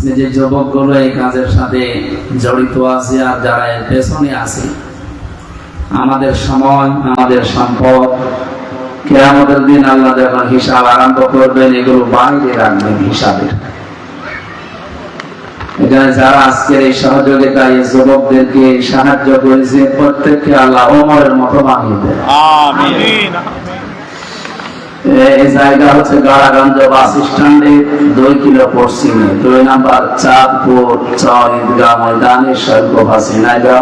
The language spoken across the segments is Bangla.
আজকে যে যুবকগুলো এই কাজের সাথে জড়িত আছে আর যারা এর পেছনে আছে, আমাদের সময়, আমাদের সম্পদ, কিয়ামতের দিন আল্লাহ যখন হিসাব আরম্ভ করবেন, এগুলো বাইরে রাখবেন হিসাবের। এখানে যারা আজকের এই সহযোগিতা, এই যুবকদেরকে সাহায্য করেছে, প্রত্যেককে আল্লাহ ওমরের মতো বানিয়ে দেন। আমিন। এই জায়গা হচ্ছে গাড়াগঞ্জ বাস স্ট্যান্ডে 2 কিলো পশ্চিমে, 2 নম্বর চাঁদপুর চর ঈদগাহ ময়দানে সৈকত হাসিনাইগা।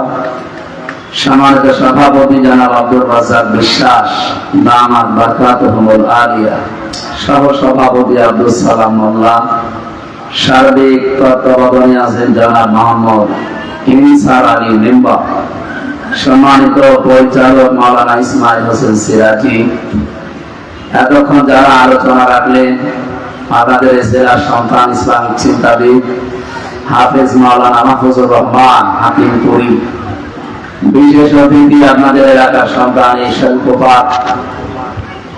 সম্মানিত সভাপতি জনাব আব্দুর রাজ্জাক বিশ্বাস, দামাত বারকাতুহুল আলিয়া, সহ সভাপতি আব্দুল সালাম মোল্লা, সার্বিক তত্ত্বাবধানে আছেন জনাব মোহাম্মদ ইনসার আলী লিম্বা, সম্মানিত পরিচালক মাওলানা ইসমাইল হোসেন সিরাজি। এতক্ষণ যারা আলোচনা রাখলেন, আমাদের জেলার সন্তান, ইসলামিক চিন্তাবিদ হাফেজ মাওলানা মাহফুজুর রহমান হাকিমপুরি, বিশেষ অতিথি আপনাদের এলাকার সন্তান এই শৈলকুপাত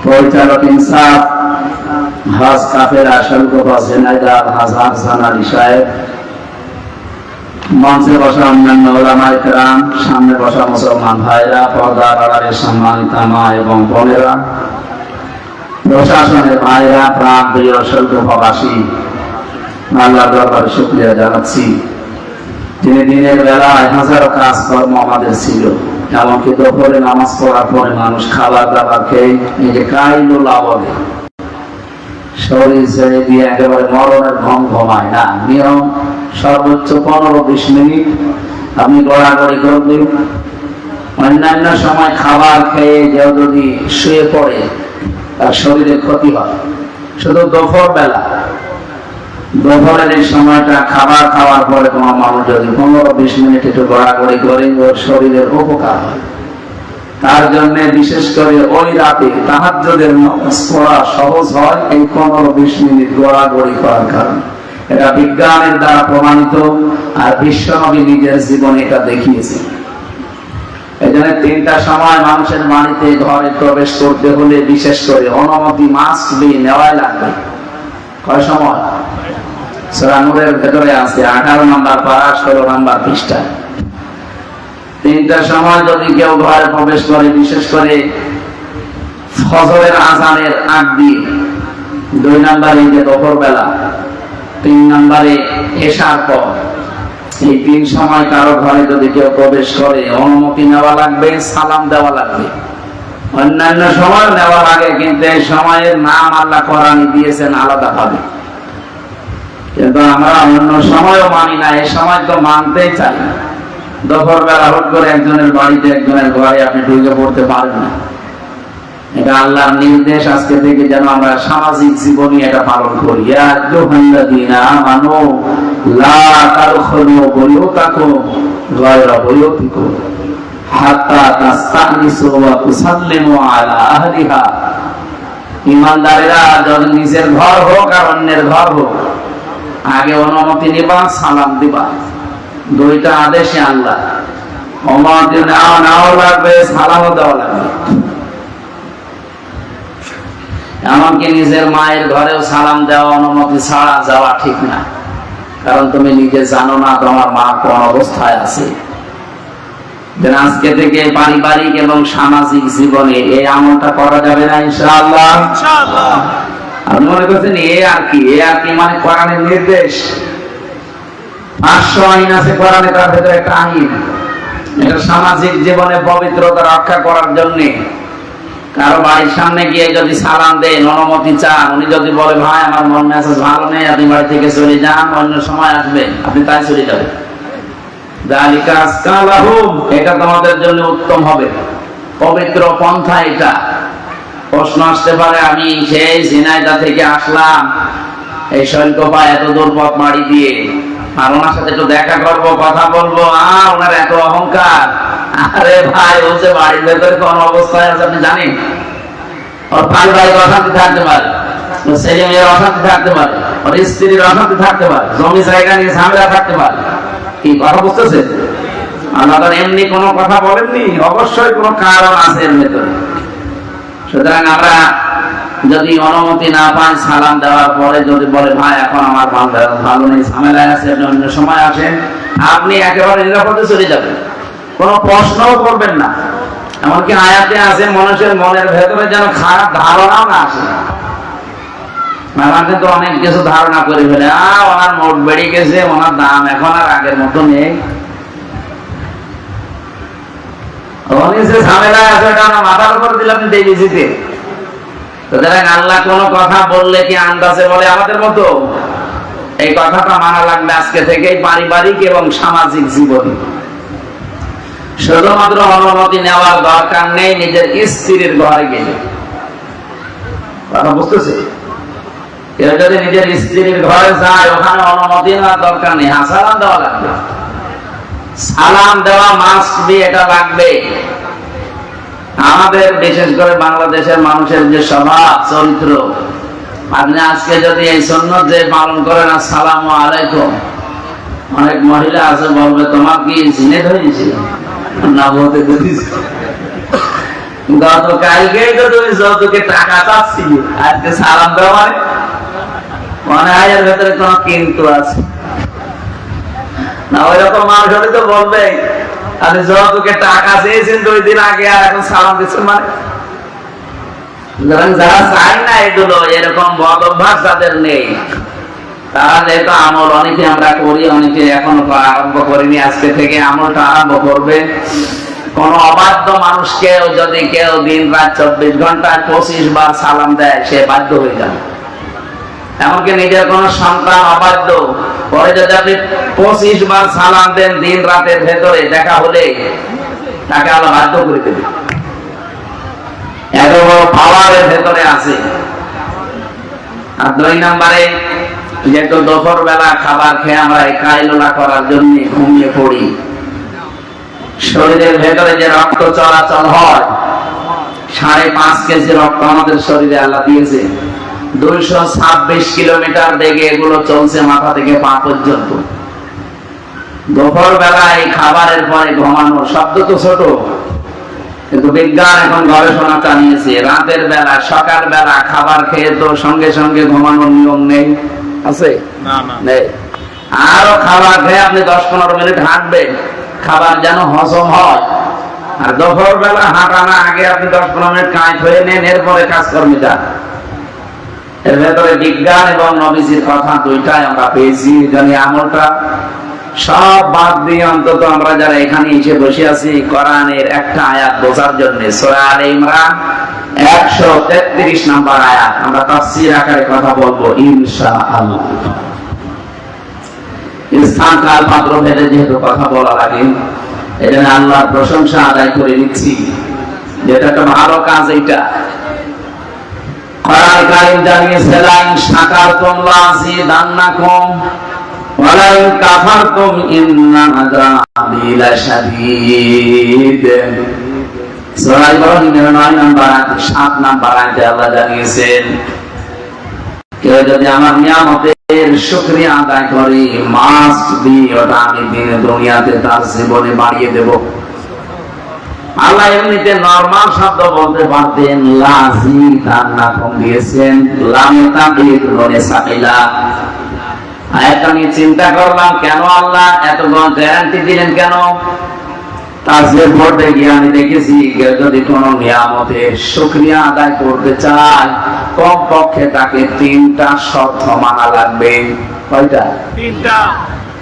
পরিচালক ইনসাফ হজ কাফেলা শৈলকুপা ঝিনাইদহ হাজার জানালি সাহেব, মঞ্চে বসা অন্যান্য ওলামায়ে কেরাম, সামনে বসা মুসলমান ভাইরা, পর্দার আড়ালের সম্মানিত মা এবং বোনেরা, প্রশাসনের ভাইরা, প্রাণ প্রিয় শৈলকুপাবাসী, আল্লাহর দরবারে শুকরিয়া জানাচ্ছি। তিনি দিনের বেলায় হাজারো কাজকর্ম আমাদের ছিল, এমনকি দুপুরে নামাজ পড়ার পরে মানুষ খাবার দাবার খেয়ে এই যে কাইলুল আওয়ালে শরীর ছেড়ে দিয়ে একেবারে মরণের ঘুম ঘুমায় না। নিয়ম সর্বোচ্চ 15-20 মিনিট আপনি গড়াগড়ি করবেন। অন্যান্য সময় খাবার খেয়ে কেউ যদি শুয়ে পড়ে তার শরীরে ক্ষতি হয়। শুধু দুপুর বেলা, দুপুরের এই সময়টা খাবার খাওয়ার পরে কোনো মানুষ যদি 15-20 মিনিট একটু গড়াগড়ি করে, ওর শরীরের উপকার হয়। তার জন্য বিশেষ করে ওই রাতে তাহাজ্জুদের নামাজ পড়া সহজ হয় এই 15-20 মিনিট গড়াগড়ি করার কারণে। এটা বিজ্ঞানের দ্বারা প্রমাণিত, আর বিশ্বনবী নিজের জীবনে এটা দেখিয়েছে। এই জন্য 3টার সময় মানুষের বাড়িতে ঘরে প্রবেশ করতে হলে বিশেষ করে অনুমতি মাস্ট বি নেওয়াই লাগবে। কয় সময়? সূরা নূরের ভেতরে আছে 18 নম্বর পারা 16 নম্বর পৃষ্ঠা। 3টার সময় যদি কেউ ঘরে প্রবেশ করে, বিশেষ করে ফজরের আযানের আগ দিয়ে, 2 নম্বরে যে দুপুর বেলা, 3 নম্বরে এশার পর, এই 3 সময় কারো ঘরে যদি কেউ প্রবেশ করে অনুমতি নেওয়া লাগবে, সালাম দেওয়া লাগবে। অন্যান্য সময় নেওয়া লাগে, কিন্তু এই সময়ের নাম আল্লাহ কোরআনে দিয়েছেন আলাদাভাবে। কিন্তু আমরা অন্য সময়ও মানি না, এই সময় তো মানতেই চাই না। দুপুর বেলা হুট করে একজনের বাড়িতে, একজনের ঘরে আপনি ঢুকে পড়তে পারেন না। এটা আল্লাহর নির্দেশ। আজকে থেকে যেন আমরা সামাজিক জীবনে এটা পালন করি। ইয়া আইয়ুহাল্লাযীনা আমানু লা তাদখুলু বুয়ুতাকুম গায়রা বুয়ুতিকুম হাত্তা তাস্তানিসু ওয়া তুসাল্লিমু আলা আহলিহা। ঈমানদারেরা যদি নিজের ঘর হোক আর অন্যের ঘর হোক, আগে অনুমতি নিবা, সালাম দিবা। 2টা আদেশে আল্লাহ, অনুমতি নেওয়া লাগবে, সালামও দেওয়া লাগবে। এমনকি নিজের মায়ের ঘরেও সালাম দেওয়া অনুমতি ছাড়া যাওয়া ঠিক না, কারণ তুমি নিজে জানো না তোমার মা কোন অবস্থায় আছে। আজকে থেকে পারিবারিক এবং সামাজিক জীবনে এই আমলটা করা যাবে না ইনশাআল্লাহ। আপনি মনে করছেন এ আর কি মানে কোরআনের নির্দেশ। 500 আইন আছে কোরআনে, তার ভেতরে একটা আইন। এটা সামাজিক জীবনে পবিত্রতা রক্ষা করার জন্য। কারো বাড়ির সামনে গিয়ে যদি সালাম দেন, অনুমতি চান, উনি যদি বলে ভাই আমার মন মেজাজ ভালো নেই, আপনি বাড়ি থেকে চলে যান, অন্য সময় আসবেন, আপনি তাই চলে যাবেন। যালিকা আজকা লাহুম, এটা তোমাদের জন্য উত্তম হবে, পবিত্র পন্থা এটা। প্রশ্ন আসতে পারে, আমি সেই ঝিনাইদহ থেকে আসলাম এই শৈলকুপা এত দূর পথ মাড়ি দিয়ে, আর ওনার সাথে একটু দেখা করবো, কথা বলবো, ওনার এত অহংকার। আরে ভাই, ও যে বাড়ির ভেতরে কোন অবস্থায় আছে আপনি জানেন? ওর ভাই অশান্তি থাকতে পারে, ওর ছেলে মেয়ের অশান্তি থাকতে পারে, ওর স্ত্রীর অশান্তি থাকতে পারে, জমি জায়গা নিয়ে ঝামেলা থাকতে পারে। কি কথা বুঝতেছে? আল্লাহ তো এমনি কোনো কথা বলেননি, অবশ্যই কোনো কারণ আছে এর ভেতরে। সুতরাং আমরা যদি অনুমতি না পান, সালাম দেওয়ার পরে যদি বলে ভাই এখন আমার ভালো নেই, ঝামেলায় আছে, আপনি অন্য সময় আসেন, আপনি একেবারে নিরাপদে চলে যাবেন, কোনো প্রশ্নও করবেন না। এমনকি আয়াতে আছে মানুষের মনের ভেতরে যেন খারাপ ধারণাও না আসে। আমাকে তো অনেক কিছু ধারণা করে ফেলে, ওনার মোট বেড়ে গেছে, ওনার দাম এখন আর আগের মতো নেই, ঝামেলায় আছে, ওটা আমার মাথার উপর দিলাম দেবিজিতে। আল্লাহ কোন কথা বললে কি আন্দাজে বলে আমাদের মতো? এই কথাটা মানা লাগবে আজকে থেকে পারিবারিক এবং সামাজিক জীবনে। শুধুমাত্র অনুমতি নেওয়ার দরকার নেই নিজের স্ত্রীর ঘরে গেলে। কথা বুঝতেছে? কেউ যদি নিজের স্ত্রীর ঘরে যায়, ওখানে অনুমতি নেওয়ার দরকার নেই, সালাম দেওয়া লাগবে, সালাম দেওয়া মাস্ট বি, এটা লাগবে। আমাদের বিশেষ করে বাংলাদেশের মানুষের যে স্বভাব চরিত্র, আপনি আজকে যদি এই সুন্নাত যে পালন করেন আসসালামু আলাইকুম, অনেক মহিলা আছে বলবে তোমার কি জিনে ধরেছিল না, বলতে গতকালকেই তো তুমি যৌতুকে টাকা চাচ্ছিল, আজকে সালাম দেওয়া মানে এর ভেতরে কোন কিন্তু আছে না? ওই রকম মানুষ হলে তো বলবে আপনি যৌতুকে টাকা চেয়েছেন 2 দিন আগে আর এখন সালাম দিচ্ছেন, মানে যারা চায় না এগুলো, এরকম বদ অভ্যাস যাদের নেই, তারা যেহেতু আমল অনেকে আমরা করি, অনেকে এখনো আরম্ভ করিনি, আজকে থেকে আমলটা আরম্ভ করবে। কোন অবাধ্য মানুষকে যদি কেউ দিন রাত 24 ঘন্টায় 25 বার সালাম দেয়, সে বাধ্য হয়ে যাবে। এমনকি নিজের কোন সন্তান অবাধ্য, পরে যদি আপনি 25 বার সালাম দেন দিন রাতের ভেতরে, দেখা হলে তাকে আল্লাহ বাধ্য করে দেবে। এত বড় পাওয়ারের ভেতরে আছে। আর 2 নম্বরে, যেহেতু দুপুর বেলা খাবার খেয়ে আমরা এই কাইলুলা করার জন্য ঘুমিয়ে পড়ি, শরীরের ভেতরে যে রক্ত চলাচল হয়, 5.5 কেজি রক্ত আমাদের শরীরে আল্লাহ দিয়েছে, 226 কিলোমিটার বেগে এগুলো চলছে মাথা থেকে পা পর্যন্ত। দুপুর বেলা এই খাবারের পরে ঘুমানো, শব্দ তো ছোট, কিন্তু বিজ্ঞান এখন গবেষণা চালিয়েছে, রাতের বেলা সকাল বেলা খাবার খেয়ে তো সঙ্গে সঙ্গে ঘুমানোর নিয়ম নেই, আছে নেই। আরো খাবার খেয়ে আপনি 10-15 মিনিট হাঁটবেন, খাবার যেন হজম হয়। আর দুপুর বেলা হাঁটানোর আগে আপনি 10-15 মিনিট কাঁচ হয়ে নেন, এরপরে কাজকর্মে যান। এর ভেতরে বিজ্ঞান এবং নবীজির কথা দুইটাই আমরা পেয়েছি। জানি আমলটা সব বাদ দিয়ে অন্তত আমরা যারা এখানে এসে বসে আছি, কোরআনের একটা আয়াত বোঝার জন্য, সূরা আলে ইমরান 133 নম্বর আয়াত, আমরা তাফসীর আকারে কথা বলবো ইনশাআল্লাহ। স্থান কাল পাত্র ভেদে যেহেতু কথা বলা লাগে, এজন্য আল্লাহর প্রশংসা আদায় করে নিচ্ছি, যেটা একটা ভালো কাজ। এটা কোরআন কারীম জানিয়েছে, লাইন শাকারতুম লাযিদান্নাকুম ওয়া লাইন কাফারতুম ইন্না আযাবি লাশাদীদ। সূরা ইব্রাহিমের 9 নম্বর 7 নম্বর আয়াতে আল্লাহ জানিয়েছেন, কেউ যদি আমার নিয়ামতের শুকরিয়া আদায় করে, মাস্ট বি, ওটা আমি দিনে দুনিয়াতে তার জীবনে বাড়িয়ে দেব। আল্লাহ এমনিতে নরমাল শব্দ বলতে পারতেন, লাযিদান্নাকুম দিয়েছেন, লামে তাকিদ নুনে সাকিলা। আয়াতটা নিয়ে চিন্তা করলাম, কেন আল্লাহ এত গ্যারান্টি দিলেন কেন? তাফসীর পড়তে গিয়ে আমি দেখেছি, কেউ যদি কোনো নিয়ামতের শুকরিয়া আদায় করতে চায়, কমপক্ষে তাকে 3টা শর্ত মানা লাগবে। কয়টা? 3টা।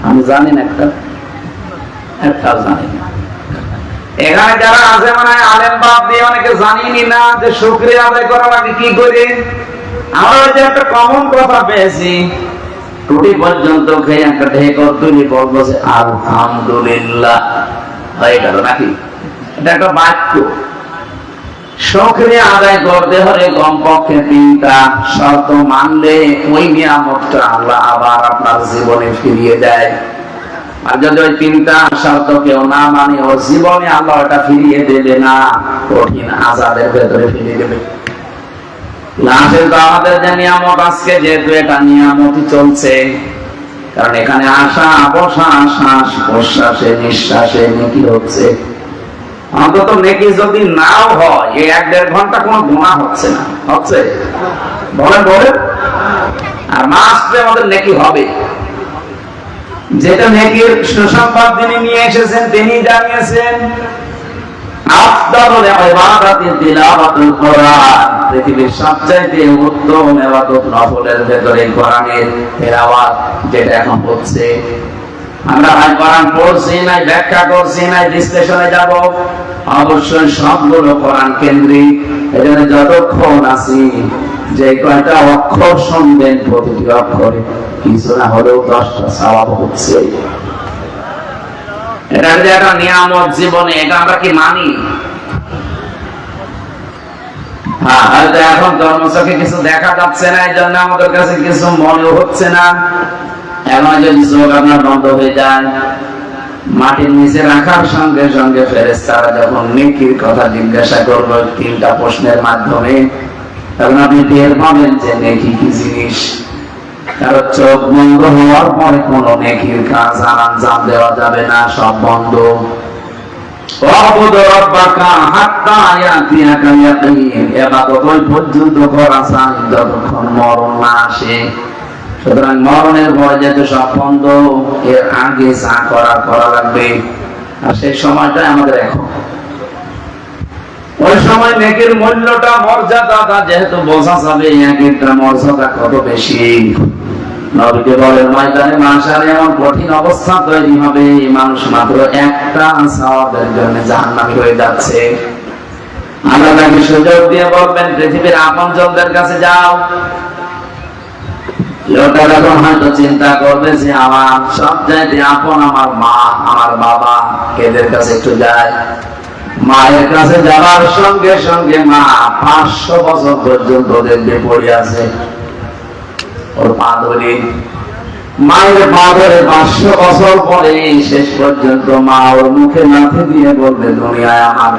আমি জানি না, একটা জানি না। এখানে যারা আছে মানে আলেম বাদ দিয়ে অনেকে জানিনি না যে শুকরিয়া আদায় করা লাগে কি করে। আমরা যে একটা কমন কথা পেয়েছি, টুটি পর্যন্ত খেয়ে একটা ঢেকর তুলি বলবো যে আলহামদুলিল্লাহ, হয়ে গেল নাকি? এটা একটা বাক্য। শুকরিয়া আদায় করতে হলে কমপক্ষে 3টা শর্ত মানলে ওই নিয়ামতটা আল্লাহ আবার আপনার জীবনে ফিরিয়ে দেয়। আর যদি ওই 3টা শর্ত কেউ না মানে, ওর জীবনে আল্লাহ এটা ফিরিয়ে দেবে না, কঠিন আযাবের ভেতরে ফিরিয়ে দেবে। লাশের তো আমাদের যে নিয়ামত আজকে, যেহেতু এটা নিয়ামতই চলছে, কারণ এখানে আসা বসা, শ্বাস প্রশ্বাসে নিঃশ্বাসে নেকি হচ্ছে। অন্তত নেকি যদি নাও হয়, এই 1-1.5 ঘন্টা কোনো গুনাহ হচ্ছে না, হচ্ছে বলেন বলেন। আর মাসে আমাদের নেকি হবে, যেটা নেকির সুসংবাদ তিনি নিয়ে এসেছেন, তিনি জানিয়েছেন আফদালুল ইবাদাতি তিলাওয়াতুল কোরআন, পৃথিবীর সবচাইতে উত্তম ইবাদত নফলের ভেতরে কোরআনের তেলাওয়াত যেটা এখন হচ্ছে। আমরা কোরআন পড়ছি না, ব্যাখ্যা করছি না, বিশ্লেষণে যাব, অবশ্যই সবগুলো কোরআন কেন্দ্রিক। এজন্য যতক্ষণ আছি যে কয়টা অক্ষর শুনবেন, প্রতিটি অক্ষরে কিছু না হলেও 10টা সওয়াব হচ্ছে। এটা যে একটা নিয়ামত জীবনে, এটা আমরা কি মানি? হ্যাঁ, এখন জন্মচকে কিছু দেখা যাচ্ছে না, এই জন্য আমাদের কাছে কিছু মনে হচ্ছে না। এখন যদি চোখ আপনার বন্ধ হয়ে যায়, মাটির নিচে রাখার সঙ্গে সঙ্গে ফেরেশতারা যখন নেকির কথা জিজ্ঞাসা করবে 3টা প্রশ্নের মাধ্যমে, তখন আপনি টের পাবেন যে নেকি কি জিনিস। কারণ চোখ বন্ধ হওয়ার পরে কোন নেকির কাজ আঞ্জাম দেওয়া যাবে না, সব বন্ধ। পর্যন্ত করা চাই যতক্ষণ মরণ না আসে। সুতরাং মরণের পরে যেহেতু সব বন্ধ, এর আগে যা করা লাগবে, আর সেই সময়টা আমাদের এখন। ওই সময় নেকির মূল্যটা, মর্যাদাটা যেহেতু বোঝা যাবে, একটা মর্যাদা কত বেশি। নবীকে বলেন ময়দানে মাশারে এমন কঠিন অবস্থা তৈরি হবে, মানুষ মাত্র একটা সওয়াবের জন্য জাহান্নামী হয়ে যাচ্ছে। আল্লাহ তাকে সুযোগ দিয়ে বলবেন পৃথিবীর আপনজনদের কাছে যাও। লোকেরা তখন হয়তো চিন্তা করবে যে আমার সবচাইতে আপন আমার মা, আমার বাবা, এদের কাছে একটু যায়। মায়ের কাছে যাওয়ার সঙ্গে সঙ্গে মা 500 বছর পর্যন্ত দেখবে পড়ে আছে, ওর পা ধরে, মায়ের পা ধরে 500 বছর পরে শেষ পর্যন্ত মা ওর মুখে লাথি দিয়ে বলবে দুনিয়ায় আমার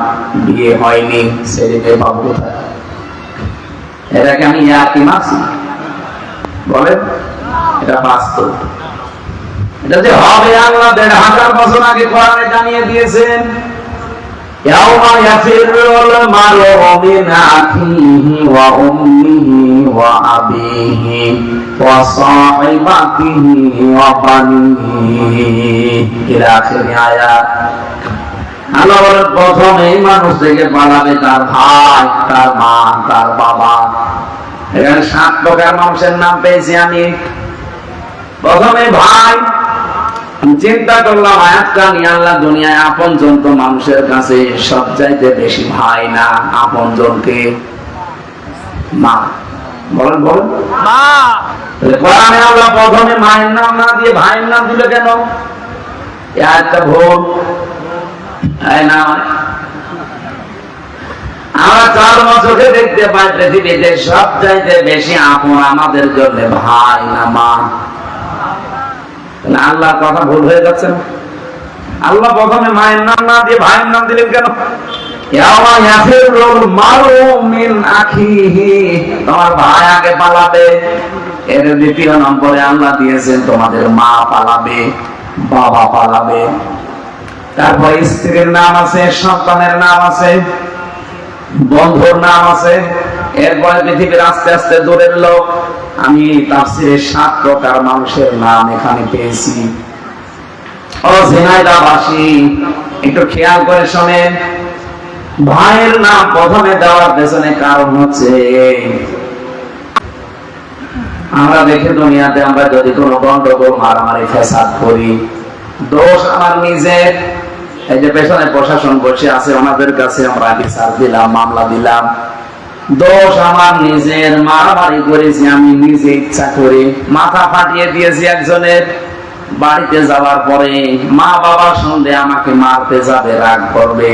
বিয়ে হয়নি, ছেলেকে পাবো কোথায়? এটাকে আমি ইয়ার্কি মারছি? বলেন, এটা বাস্তব। এটা যে হবে আল্লাহ 1500 বছর আগে কোরআনে জানিয়ে দিয়েছেন। ইয়াউমা ইয়াফিরুল মারউ মিন আখিহি ওয়া উম্মিহি ওয়া আবিহি ওয়া সাহিবাতিহি ওয়া বানিহি ইলা আখির আয়াত। আল্লাহ বলেন প্রথমে মানুষ থেকে পালাবে তার ভাই, তার মা, তার বাবা। এখানে 7 প্রকার মানুষের নাম পেয়েছি আমি। প্রথমে ভাই। চিন্তা করলাম আয়াতটা নিয়ে, আল্লাহ দুনিয়ায় আপনজন তো মানুষের কাছে সবচাইতে বেশি ভাই না, আপনজনকে মা। বলেন বলেন, মা। কোরআনে আল্লাহ প্রথমে মায়ের নাম না দিয়ে ভাইয়ের নাম দিল কেন? এই আয়াতটা ভুল। না, আমরা 4 বছরে দেখতে পাই পৃথিবীতে সবচাইতে বেশি আপন আমাদের জন্য ভাই না মা? আল্লাহর কথা ভুল হয়ে যাচ্ছে না? আল্লাহ প্রথমে মায়ের নাম না দিয়ে ভাইয়ের নাম দিলেন কেন? তোমার ভাই আগে পালাবে। এর দ্বিতীয় নম্বরে আল্লাহ দিয়েছেন তোমাদের মা পালাবে, বাবা পালাবে। তারপর স্ত্রীর নাম আছে, সন্তানের নাম আছে, বন্ধুর নাম আছে। এরপরে পৃথিবীর আস্তে আস্তে দূরের লোক। আমি তাফসীরে 7 প্রকার মানুষের নাম এখানে পেয়েছি। ও ঝিনাইদহবাসী, একটু খেয়াল করে শোনেন। ভাইয়ের নাম প্রথমে দেওয়ার পেছনে কারণ হচ্ছে, আমরা দেখে দুনিয়াতে আমরা যদি কোনো গন্ডগোল, মারামারি, ফ্যাসাদ করি, দোষ আমার নিজের। এই যে পেছনে প্রশাসন বসে আছে, ওনাদের কাছে আমরা বিচার দিলাম, মামলা দিলাম, দোষ আমার নিজের। মারামারি করেছি আমি নিজে ইচ্ছা করে, মাথা ফাটিয়ে দিয়েছি একজনের। বাড়িতে যাওয়ার পরে মা বাবা শুনলে আমাকে মারতে যাবে, রাগ করবে।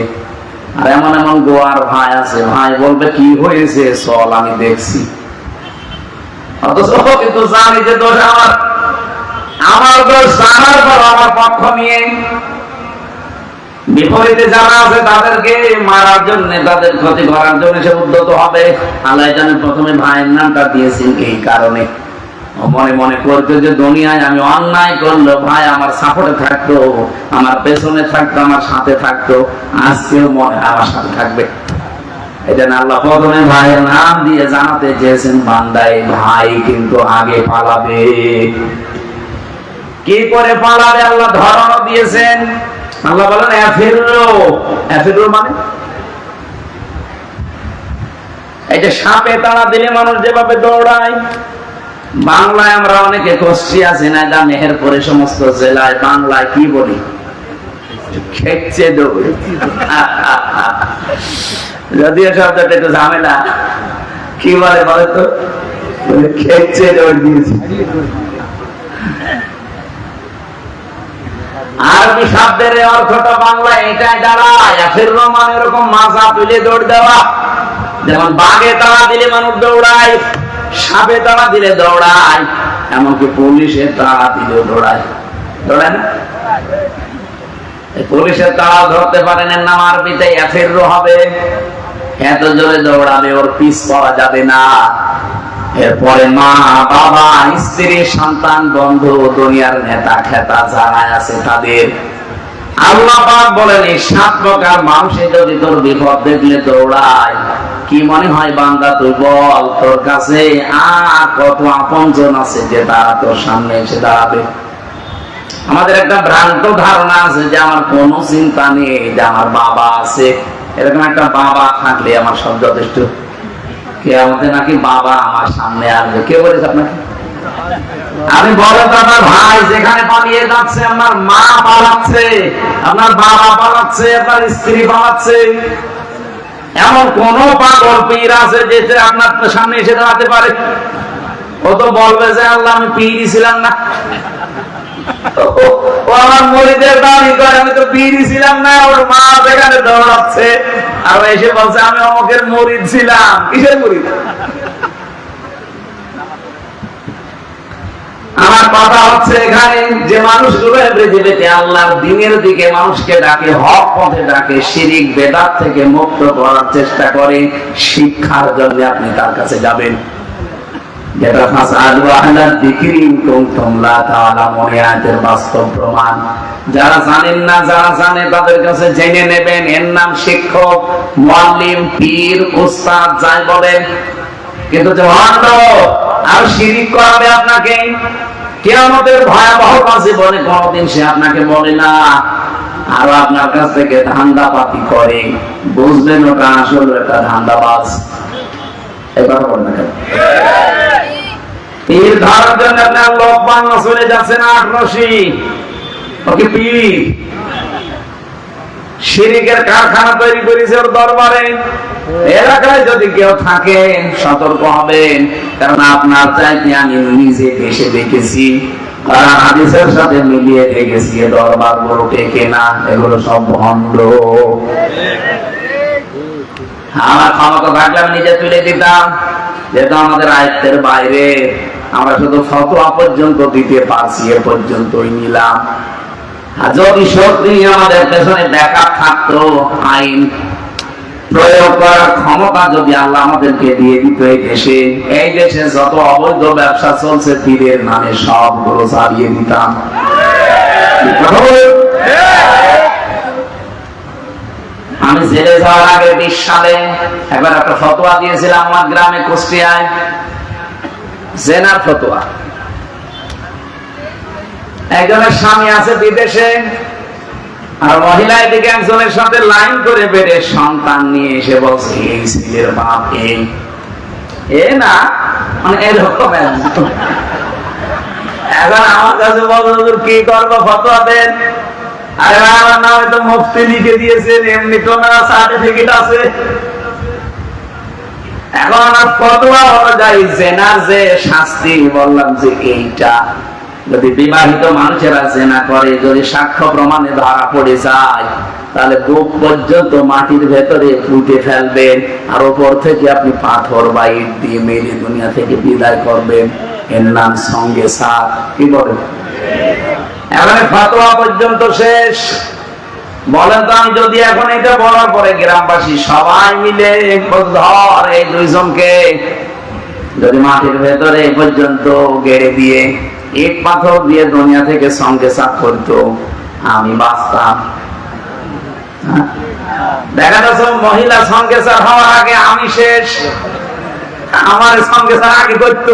আর এমন এমন গোয়ার ভাই আছে, ভাই বলবে কি হয়েছে চল আমি দেখছি, অথচ কিন্তু জানি যে দোষ আমার। আমার দোষ জানার পর আমার পক্ষ নিয়ে বিপরীতে যারা আছে তাদেরকে মারার জন্য, তাদের ক্ষতি করার জন্য সে উদ্যত হবে। আল্লাহ জানেন প্রথমে ভাইয়ের নামটা দিয়েছেন এই কারণে। মনে মনে করতে যে দুনিয়ায় আমি অন্যায় করলো, ভাই আমার সাপোর্টে থাকতো, আমার পেছনে থাকতো, আমার সাথে থাকতো, আজকেও মনে আমার সাথে থাকবে। এটা আল্লাহ প্রথমে ভাইয়ের নাম দিয়ে জানাতে চেয়েছেন, বান্দাই ভাই কিন্তু আগে পালাবে। কি করে পালাবে আল্লাহ ধরন দিয়েছেন। আল্লাহ বলেন এফিরু মানে এই যে সাপে তাড়া দিলে মানুষ যেভাবে দৌড়ায়, বাংলায় আমরা অনেকে কষ্টি আছি না, যা মেহেরপুরে সমস্ত জেলায় বাংলায় কি বলি, খেচ্ছে দৌড়। যদিও শব্দটা একটু ঝামেলা, কি বলে বলে তো, খেচ্ছে দৌড় দিয়েছি। আরবি শব্দের অর্থটা বাংলায় এটাই দাঁড়ায়, মানে এরকম মাজা তুলে দৌড় দেওয়া। যেমন বাঘে তাড়া দিলে মানুষ দৌড়ায়, সাপে তাড়া দিলে দৌড়ায়, এমনকি পুলিশের তাড়া দিলেও দৌড়ায়। দৌড়ায় না? পুলিশের তাড়া ধরতে পারেন, এর নাম আরবিতে ইয়াফিরু হবে। এত জোরে দৌড়াবে ওর পিছ পাওয়া যাবে না। এরপরে মা বাবা স্ত্রী সন্তান বন্ধু দুনিয়ার নেতা খেতা যারা আছে তাদের আল্লাহ পাক বলেন এই 7 প্রকার মানুষে যদি তোর বিপদ দেখলে দৌড়ায়, কি মনে হয় বান্দা তুই বল তোর কাছে আর কত আপনজন আছে যে তারা তোর সামনে এসে দাঁড়াবে। আমাদের একটা ভ্রান্ত ধারণা আছে যে আমার কোনো চিন্তা নেই, যে আমার বাবা আছে, এরকম একটা বাবা থাকলে আমার সব যথেষ্ট। কিয়ামতে নাকি বাবা আমার সামনে আসবে। কে বলেছে আপনাকে? আমি বলে তো আপনার ভাই যেখানে পালিয়ে যাচ্ছে, আপনার মা পালাচ্ছে, আপনার বাবা পালাচ্ছে, আপনার স্ত্রী পালাচ্ছে, এমন কোন পাগল পীর আছে যে আপনার সামনে এসে দাঁড়াতে পারে? ও তো বলবে যে আল্লাহ আমি পীরই ছিলাম না, ও আমার মুরিদের দাবি করে আমি তো পীরই ছিলাম না। ওর মা যেখানে দৌড়াচ্ছে আর এসে বলছে আমি অমুকের মুরিদ ছিলাম। কিসের মুরিদ? আমার কথা হচ্ছে এখানে যে মানুষগুলো পৃথিবীতে আল্লাহর দ্বীনের দিকে মানুষকে ডাকে, হক পথে ডাকে, শিরিক বেদাত থেকে মুক্ত করার চেষ্টা করে, শিক্ষার জন্য আপনি তার কাছে যাবেন। যেটা ফাসাদু আহলাদ যিকরি ইন কুনতুম লা তাআলামুন, আয়াতের বাস্তব প্রমাণ। যারা জানেন না, যারা জানে তাদের কাছে জেনে নেবেন। এর নাম শিক্ষক, মুআল্লিম, পীর, উস্তাদ যাই বলেন। কিন্তু যে ভণ্ড আর শিরিক করাবে আপনাকে, কিয়ামতের ভয়াবহ জীবনে কোনদিন সে আপনাকে বলে না, আর আপনার কাছ থেকে ধান্দাবাজি করে, বুঝবেন ওটা আসলে একটা ধান্দাবাজ। এই কথা বলেন না কেন? পীর ধরার জন্য আপনার লোক বাংলা চলে যাচ্ছে না, ৮রশি ওকে পীর শিরিকের কারখানা তৈরি করেছে ওর দরবারে। এলাকায় যদি কেউ থাকেন সতর্ক হবেন, কারণ আপনার চাইতে আমি নিজে দেশে দেখেছি, হাদিসের সাথে মিলিয়ে দেখেছি দরবার গুলো টেকে না, এগুলো সব ভণ্ড। আমার ক্ষমতা থাকলে আমি নিজে তুলে দিতাম, যেহেতু আমাদের আয়ত্তের বাইরে, আমরা শুধু ফতোয়া পর্যন্ত দিতে পারছি, এ পর্যন্তই নিলাম। যদি সত্যি আমাদের পেছনে ব্যাকআপ থাকতো, আইন প্রয়োগ করার ক্ষমতা যদি আল্লাহ আমাদেরকে দিয়ে দিত, এই দেশে যত অবৈধ ব্যবসা চলছে পীরের নামে সবগুলো চালিয়ে দিতাম। আমি জেলে যাওয়ার আগে 20 সালে একবার একটা ফতোয়া দিয়েছিলাম আমার গ্রামে কুষ্টিয়ায়, জেনার ফতোয়া। একজনের স্বামী আছে বিদেশে, আর মহিলা এদিকে একজনের সাথে লাইন করে বেড়ে সন্তান নিয়ে এসে বলছে এই ছেলের বাপ এ না, মানে এরকম। এখন আমার কাছে বলতো কি করবো, ফতোয়া দেন। আরে আমার নামে তো মুফতি লিখে দিয়েছেন, এমনি তো না সার্টিফিকেট আছে। এখন আমার ফতোয়া অনুযায়ী জেনার যে শাস্তি, বললাম যে এইটা যদি বিবাহিত মানুষেরা জেনা করে, যদি সাক্ষ্য প্রমাণে ধরা পড়ে যায়, তাহলে বুক পর্যন্ত মাটির ভেতরে পুঁতে ফেলবেন, আর ওপর থেকে আপনি পাথর বা ইট দিয়ে মেরে দুনিয়া থেকে বিদায় করবেন। এর নাম সঙ্গে সাথ। কি বলেন? এখানে ফতোয়া পর্যন্ত শেষ। বলেন তো আমি যদি এখন এটা বলার পরে গ্রামবাসী সবাই মিলে ধর এই 2 জনকে যদি মাটির ভেতরে এই পর্যন্ত গেড়ে দিয়ে ইট পাথর দিয়ে দুনিয়া থেকে সঙ্গে সাথ করতো, আমি বাঁচতাম? দেখা যাচ্ছে মহিলা সংকেচার হওয়ার আগে আমি শেষ, আমার সংকেচার আগে করতো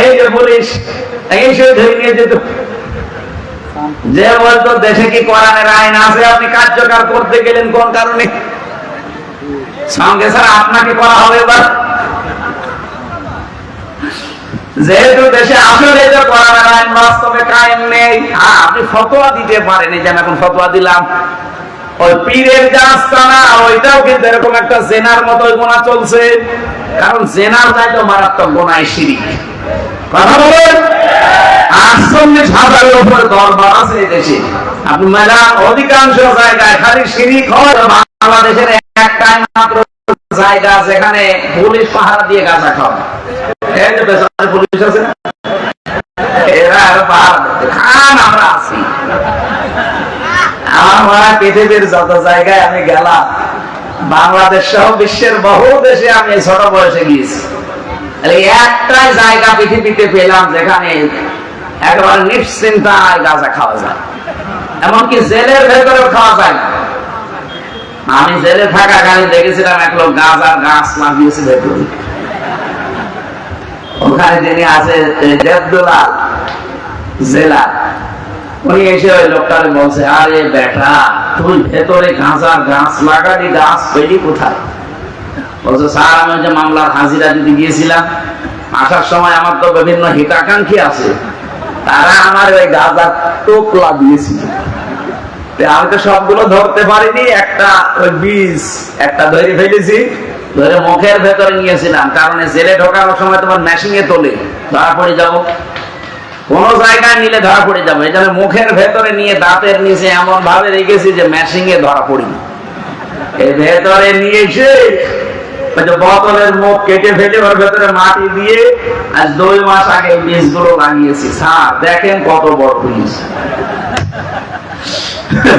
এই যে পুলিশ এই সে ধরে নিয়ে যেত, যে বলতো দেশে কি কোরআনের আইন আছে, আপনি কার্যকর করতে গেলেন কোন কারণে, সংকেচার আপনাকে করা হবে এবার। যেহেতু দেশে আসলে যে কোরআনের আইন বাস্তবে কায়েম নেই, আপনি ফতোয়া দিতে পারেন, এই যে এখন ফতোয়া দিলাম, ওই পীরের যে আস্তানা ওইটাও কিন্তু এরকম একটা জেনার মতো গোনা চলছে, কারণ জেনার চাইতো মারাত্মক গোনায় শিরিক। কথা বলেন, 48,000-এর উপর দরবার আছে এই দেশে, আপনি মেলা অধিকাংশ জায়গায় খালি শিরিক হয়। বাংলাদেশের একটাই মাত্র জায়গা যেখানে পুলিশ পাহারা দিয়ে গাঁজা খাওয়া, এই যে বেসরকারি পুলিশ আছে না, এরা পাহারা খান, আমরা আছি। আমার পৃথিবীর যত জায়গায় আমি গেলাম, বাংলাদেশ সহ বিশ্বের বহু দেশে আমি ছোট বয়সে গিয়েছি, একটাই জায়গা পৃথিবীতে পেলাম যেখানে একেবারে নিশ্চিন্তায় গাঁজা খাওয়া যায়, এমনকি জেলের ভেতরেও খাওয়া যায় না। আমি জেলে থাকাকালীন দেখেছিলাম এক লোক গাঁজার গাছ লাগিয়েছে ভেতরে, ওখানে যিনি আছে জেদ্দুলাল জেলা, উনি এসে ওই লোকটারে বলছে, আরে বেটা তুই ভেতরে গাঁজার গাছ লাগালি, গাছ পেলি কোথায়? বলছে, স্যার আমি যে মামলার হাজিরা দিতে গিয়েছিলাম, আসার সময় আমার তো বিভিন্ন হিতাকাঙ্ক্ষী আছে, তারা আমার ওই গাঁজার টোকলা দিয়েছিল, আমি তো সবগুলো ধরতে পারিনি, একটা ওই বীজ একটা ধরে ফেলেছি, ধরে মুখের ভেতরে নিয়েছিলাম, কারণ জেলে ঢোকানোর সময় তোমার মেশিনে তোলে, ধরা পড়ে যাবো, কোন জায়গায় নিলে ধরা পড়ে যাবো, এই জন্য মুখের ভেতরে নিয়ে দাঁতের নিচে এমন ভাবে রেখেছি যে মেশিনে ধরা পড়ি, এই ভেতরে নিয়ে এসে বোতলের মুখ কেটে ফেলে ওর ভেতরে মাটি দিয়ে আজ 2 মাস আগে বীজগুলো লাগিয়েছি। স্যার দেখেন কত বড় বীজ।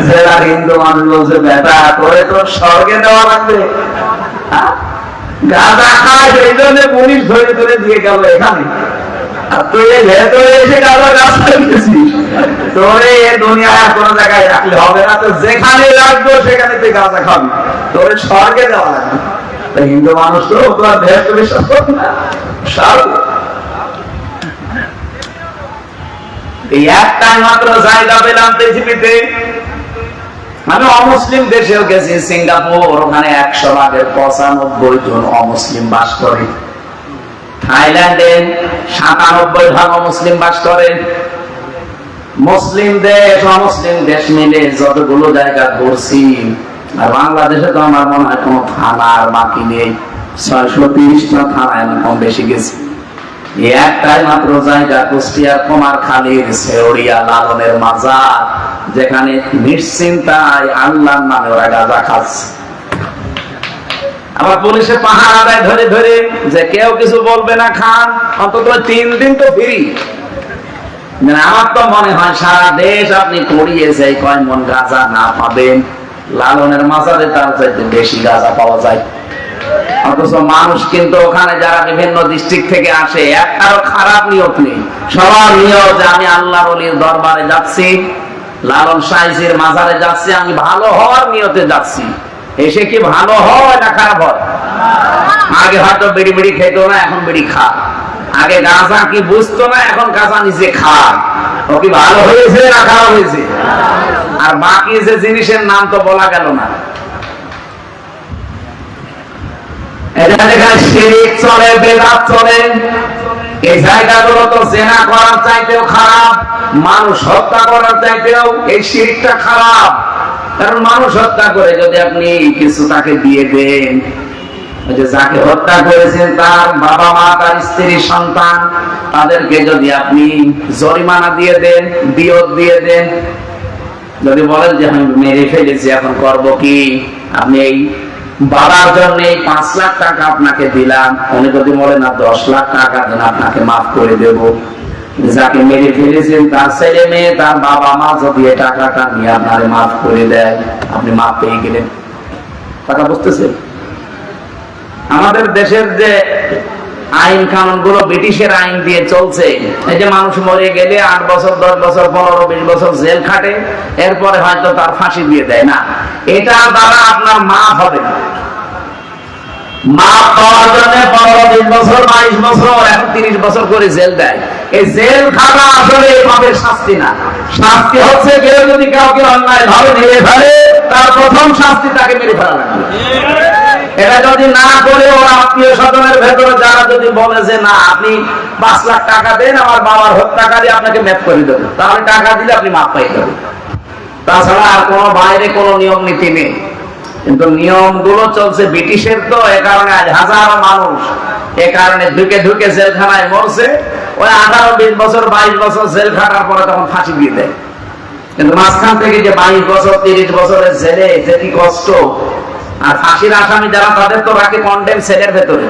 জেলার হিন্দু মানুষ বলছে, বেটা তোরে তো স্বর্গে দেওয়া লাগবে, গাঁজা খায় সেই জন্য পুলিশ ধরে ধরে দিয়ে গেল এখানে, আর তুই ভেতরে এসে গাঁজা গাছ লাগিয়েছিস, তোরে এ দুনিয়ায় কোন জায়গায় রাখলে হবে না, তো যেখানে রাখবো সেখানে তুই গাঁজা খাবি, তোরে স্বর্গে দেওয়া লাগবে। হিন্দু মানুষ তো তোমার ভেতরে বিশ্বাস করবে না, এই একটাই মাত্র জায়গা পেলাম পৃথিবীতে। আমি অমুসলিম দেশেও গেছি, সিঙ্গাপুর, ওখানে 100 ভাগের 95 জন অমুসলিম বাস করে। থাইল্যান্ডে 97 ভাগ অমুসলিম বাস করে। মুসলিম দেশ অমুসলিম দেশ মিলে যতগুলো জায়গা ঘুরছি, আর বাংলাদেশে তো আমার মনে হয় কোন থানা আর বাকি নেই, 630টা থানায় আমি কম বেশি গেছি। একটাই মাত্র জায়গা কুষ্টিয়ার কুমারখালীর শেওড়িয়া লালনের মাজার, যেখানে নিশ্চিন্তায় আল্লাহর নামে ওরা গাঁজা খাচ্ছে। আবার পুলিশে পাহারা দেয় ধরে ধরে, যে কেউ কিছু বলবে না, খান, অন্তত 3 দিন তো ফ্রি। আমার তো মনে হয় সারা দেশ আপনি করিয়েছে কয় মন গাঁজা না পাবেন, লালনের মাজারে তার চাইতে বেশি গাঁজা পাওয়া যায়। অথচ মানুষ কিন্তু ওখানে যারা বিভিন্ন ডিস্ট্রিক্ট থেকে আসে, একটারও খারাপ নিয়ত নেই, সবার নিয়ত যে আমি আল্লাহর ওলির দরবারে যাচ্ছি, লালন সাইজির মাজারে যাচ্ছি, আমি ভালো হওয়ার নিয়তে যাচ্ছি। এসে কি ভালো হয় না খারাপ হয়? আগে হয়তো বিড়ি বিড়ি খেত না, এখন বিড়ি খা। আগে গাঁজা কি বুঝতো না, এখন গাঁজা নিজে খা। ও কি ভালো হয়েছে না খারাপ হয়েছে? আর বাকি যে জিনিসের নাম তো বলা গেল না। শিরিক চলে, বেদাত চলে, এই জায়গাগুলো তো জেনা করার চাইতেও খারাপ, মানুষ হত্যা করার চাইতেও এই শিরিকটা খারাপ। কারণ মানুষ হত্যা করে যদি আপনি কিছু তাকে দিয়ে দেন, যে যাকে হত্যা করেছেন তার বাবা মা, তার স্ত্রী, সন্তান, তাদেরকে যদি আপনি জরিমানা দিয়ে দেন, দিয়ত দিয়ে দেন, যদি বলেন যে আমি মেরে ফেলেছি এখন করব কি, আপনি এই বাবার জন্য 5 লাখ টাকা আপনাকে দিলাম, উনি যদি বলেন না 10 লাখ টাকা দেন আপনাকে মাফ করে দেব, যাকে মেরে ফেলেছেন তার ছেলে মেয়ে, তার বাবা মা যদি এই টাকাটা নিয়ে আপনারে মাফ করে দেয়, আপনি মাফ পেয়ে গেলেন। কথা বুঝতেছেন? আমাদের দেশের যে আইন কানুন গুলো ব্রিটিশের আইন দিয়ে চলছে। এই যে মানুষ মরে গেলে 8 বছর 10 বছর 15-20 বছর জেল খাটে, এরপরে হয়তো তার ফাঁসি দিয়ে দেয় না। এটা দ্বারা আপনার মাফ হবে না। মাফ পাওয়ার জন্য 15-20 বছর 22 বছর এখন 30 বছর করে জেল দেয়। এই জেল খাটা আসলে এই পাপের শাস্তি না। শাস্তি হচ্ছে কেউ যদি কাউকে অন্যায় ভাবে মেরে ফেলে, তার প্রথম শাস্তি তাকে মেরে ফেলা লাগবে। এটা যদি না করে ওর আত্মীয় স্বজনের ভেতরে যারা যদি বলে যে না আপনি 5 লাখ টাকা দেন, আমার বাবার হত্যাকারী আপনাকে মাফ করে দেবো, তাহলে টাকা দিলে আপনি মাফ পাই যাবেন। তাছাড়া আর কোনো বাইরে কোনো নিয়ম নীতি নেই। কিন্তু নিয়ম গুলো চলছে ব্রিটিশের, তো এ কারণে আজ হাজারো মানুষ এ কারণে ঢুকে ঢুকে জেলখানায় মরছে। ওই 18-20 বছর 22 বছর জেল খাটার পরে তখন ফাঁসি দিয়ে দেয়। কিন্তু মাঝখান থেকে যে 22 বছর 30 বছরের জেলে যে কি কষ্ট, আর ফাঁসির আসামি যারা তাদের তো রাখে কন্ডেম সেলের ভেতরে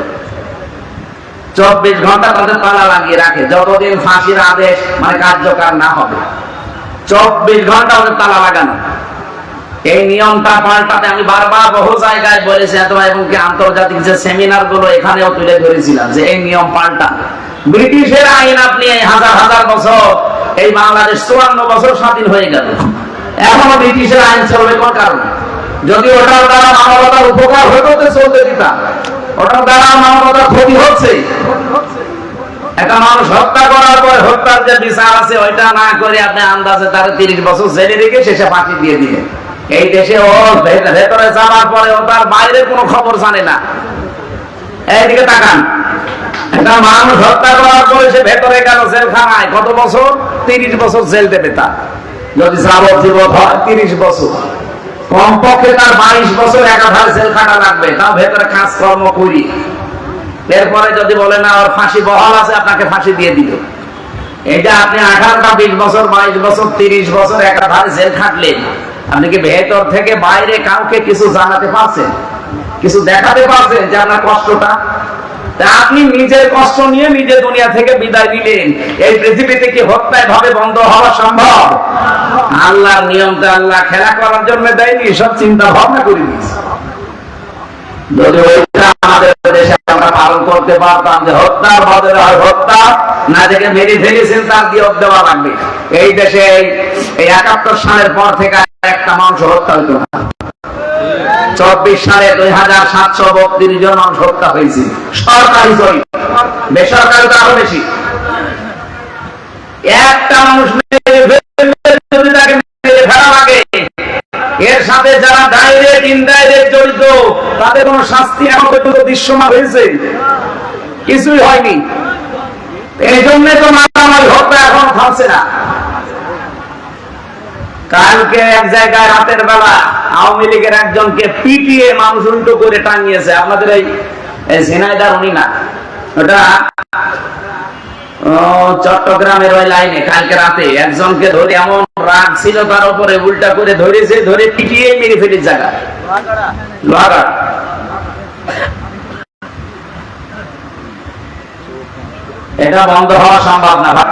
24 ঘন্টা তাদের তালা লাগিয়ে রাখে, যতদিন ফাঁসির আদেশ মানে কার্যকর না হবে 24 ঘন্টা ওদের তালা লাগানো। এই নিয়মটা পাল্টাতে আমি বারবার বহু জায়গায় বলেছি, এবং কি আন্তর্জাতিক যে সেমিনার গুলো এখানেও তুলে ধরেছিলাম যে এই নিয়ম পাল্টা। ব্রিটিশের আইন আপনি এই হাজার হাজার বছর, এই বাংলাদেশ 54 বছর স্বাধীন হয়ে গেল, এখনো ব্রিটিশের আইন চলবে কোন কারণে? যদি ওটার দ্বারা মানবতার উপকার হতো তো চলতে দিতাম, ওটার দ্বারা মানবতার ক্ষতি হচ্ছে। একটা মানুষ হত্যা করার পর হত্যার যে বিচার আছে ওইটা না করে আপনি আন্দাজে তার 30 বছর জেলে রেখে শেষে ফাঁসি দিয়ে দিলেন। এই দেশে ও ভেতরে যাওয়ার পরে ও তার বাইরের কোনো খবর জানে না। এইদিকে তাকান, একটা মানুষ হত্যা করার পরে সে ভেতরে গেল জেলখানায়, কত বছর? 30 বছর জেল দেবে তার, যদি যাবজ্জীবন হয় 30 বছর। কমপক্ষে তার 22 বছর একাধারে জেল খাটা লাগবে, তাও ভেতরে কাজকর্ম করি। এরপরে যদি বলে না ওর ফাঁসি বহাল আছে, আপনাকে ফাঁসি দিয়ে দিল। এটা আপনি 18-20 বছর 22 বছর 30 বছর একাধারে জেল খাটলেন, আপনি কি ভেতর থেকে বাইরে কাউকে কিছু জানাতে পারছেন, কিছু দেখাতে পারছেন যে আপনার কষ্টটা? আপনি নিজের কষ্ট নিয়ে নিজে দুনিয়া থেকে বিদায় দিলেন। এই পৃথিবীতে কি হত্যায় ভাবে বন্ধ হওয়া সম্ভব? আল্লাহর নিয়মটা আল্লাহ খেলা করার জন্য দেয়নি, সব চিন্তা ভাবনা করে দিয়েছে। যদি ওইটা আমাদের দেশে আমরা পালন করতে পারতাম যে হত্যার বদলে হয় হত্যা, না দেখে মেরে ফেলেছেন তার দিয়ে দেওয়া লাগবে। এই দেশে এই 71 সালের পর থেকে একটা মানুষ হত্যা হইত না। 24 সালে 2732 জন মানুষ হত্যা হয়েছে, সরকারি জয়ী, বেসরকারি তো আরো বেশি। একটা মানুষ যদি তাকে মেরে ফেলা লাগে, এর সাথে যারা ডাইরেক্ট ইনডাইরেক্ট জড়িত তাদের কোন শাস্তি এখন পর্যন্ত দৃশ্যমান হয়েছে? কিছুই হয়নি। এই জন্য তো মারামারি হত্যা এখন থামছে না। কালকে এক জায়গায় রাতের বেলা আওয়ামী লীগের একজনকে পিটিয়ে মানুষ উল্টো করে টাঙিয়েছে। আপনাদের এই ঝিনাইদার উনি না, ওটা চট্টগ্রামের ওই লাইনে কালকে রাতে একজনকে ধরে এমন রাগ ছিল তার উপরে, উল্টা করে ধরেছে, ধরে পিটিয়ে মেরে ফেলির জায়গা লোহাগাড়া। এটা বন্ধ হওয়া সম্ভব না ভাই।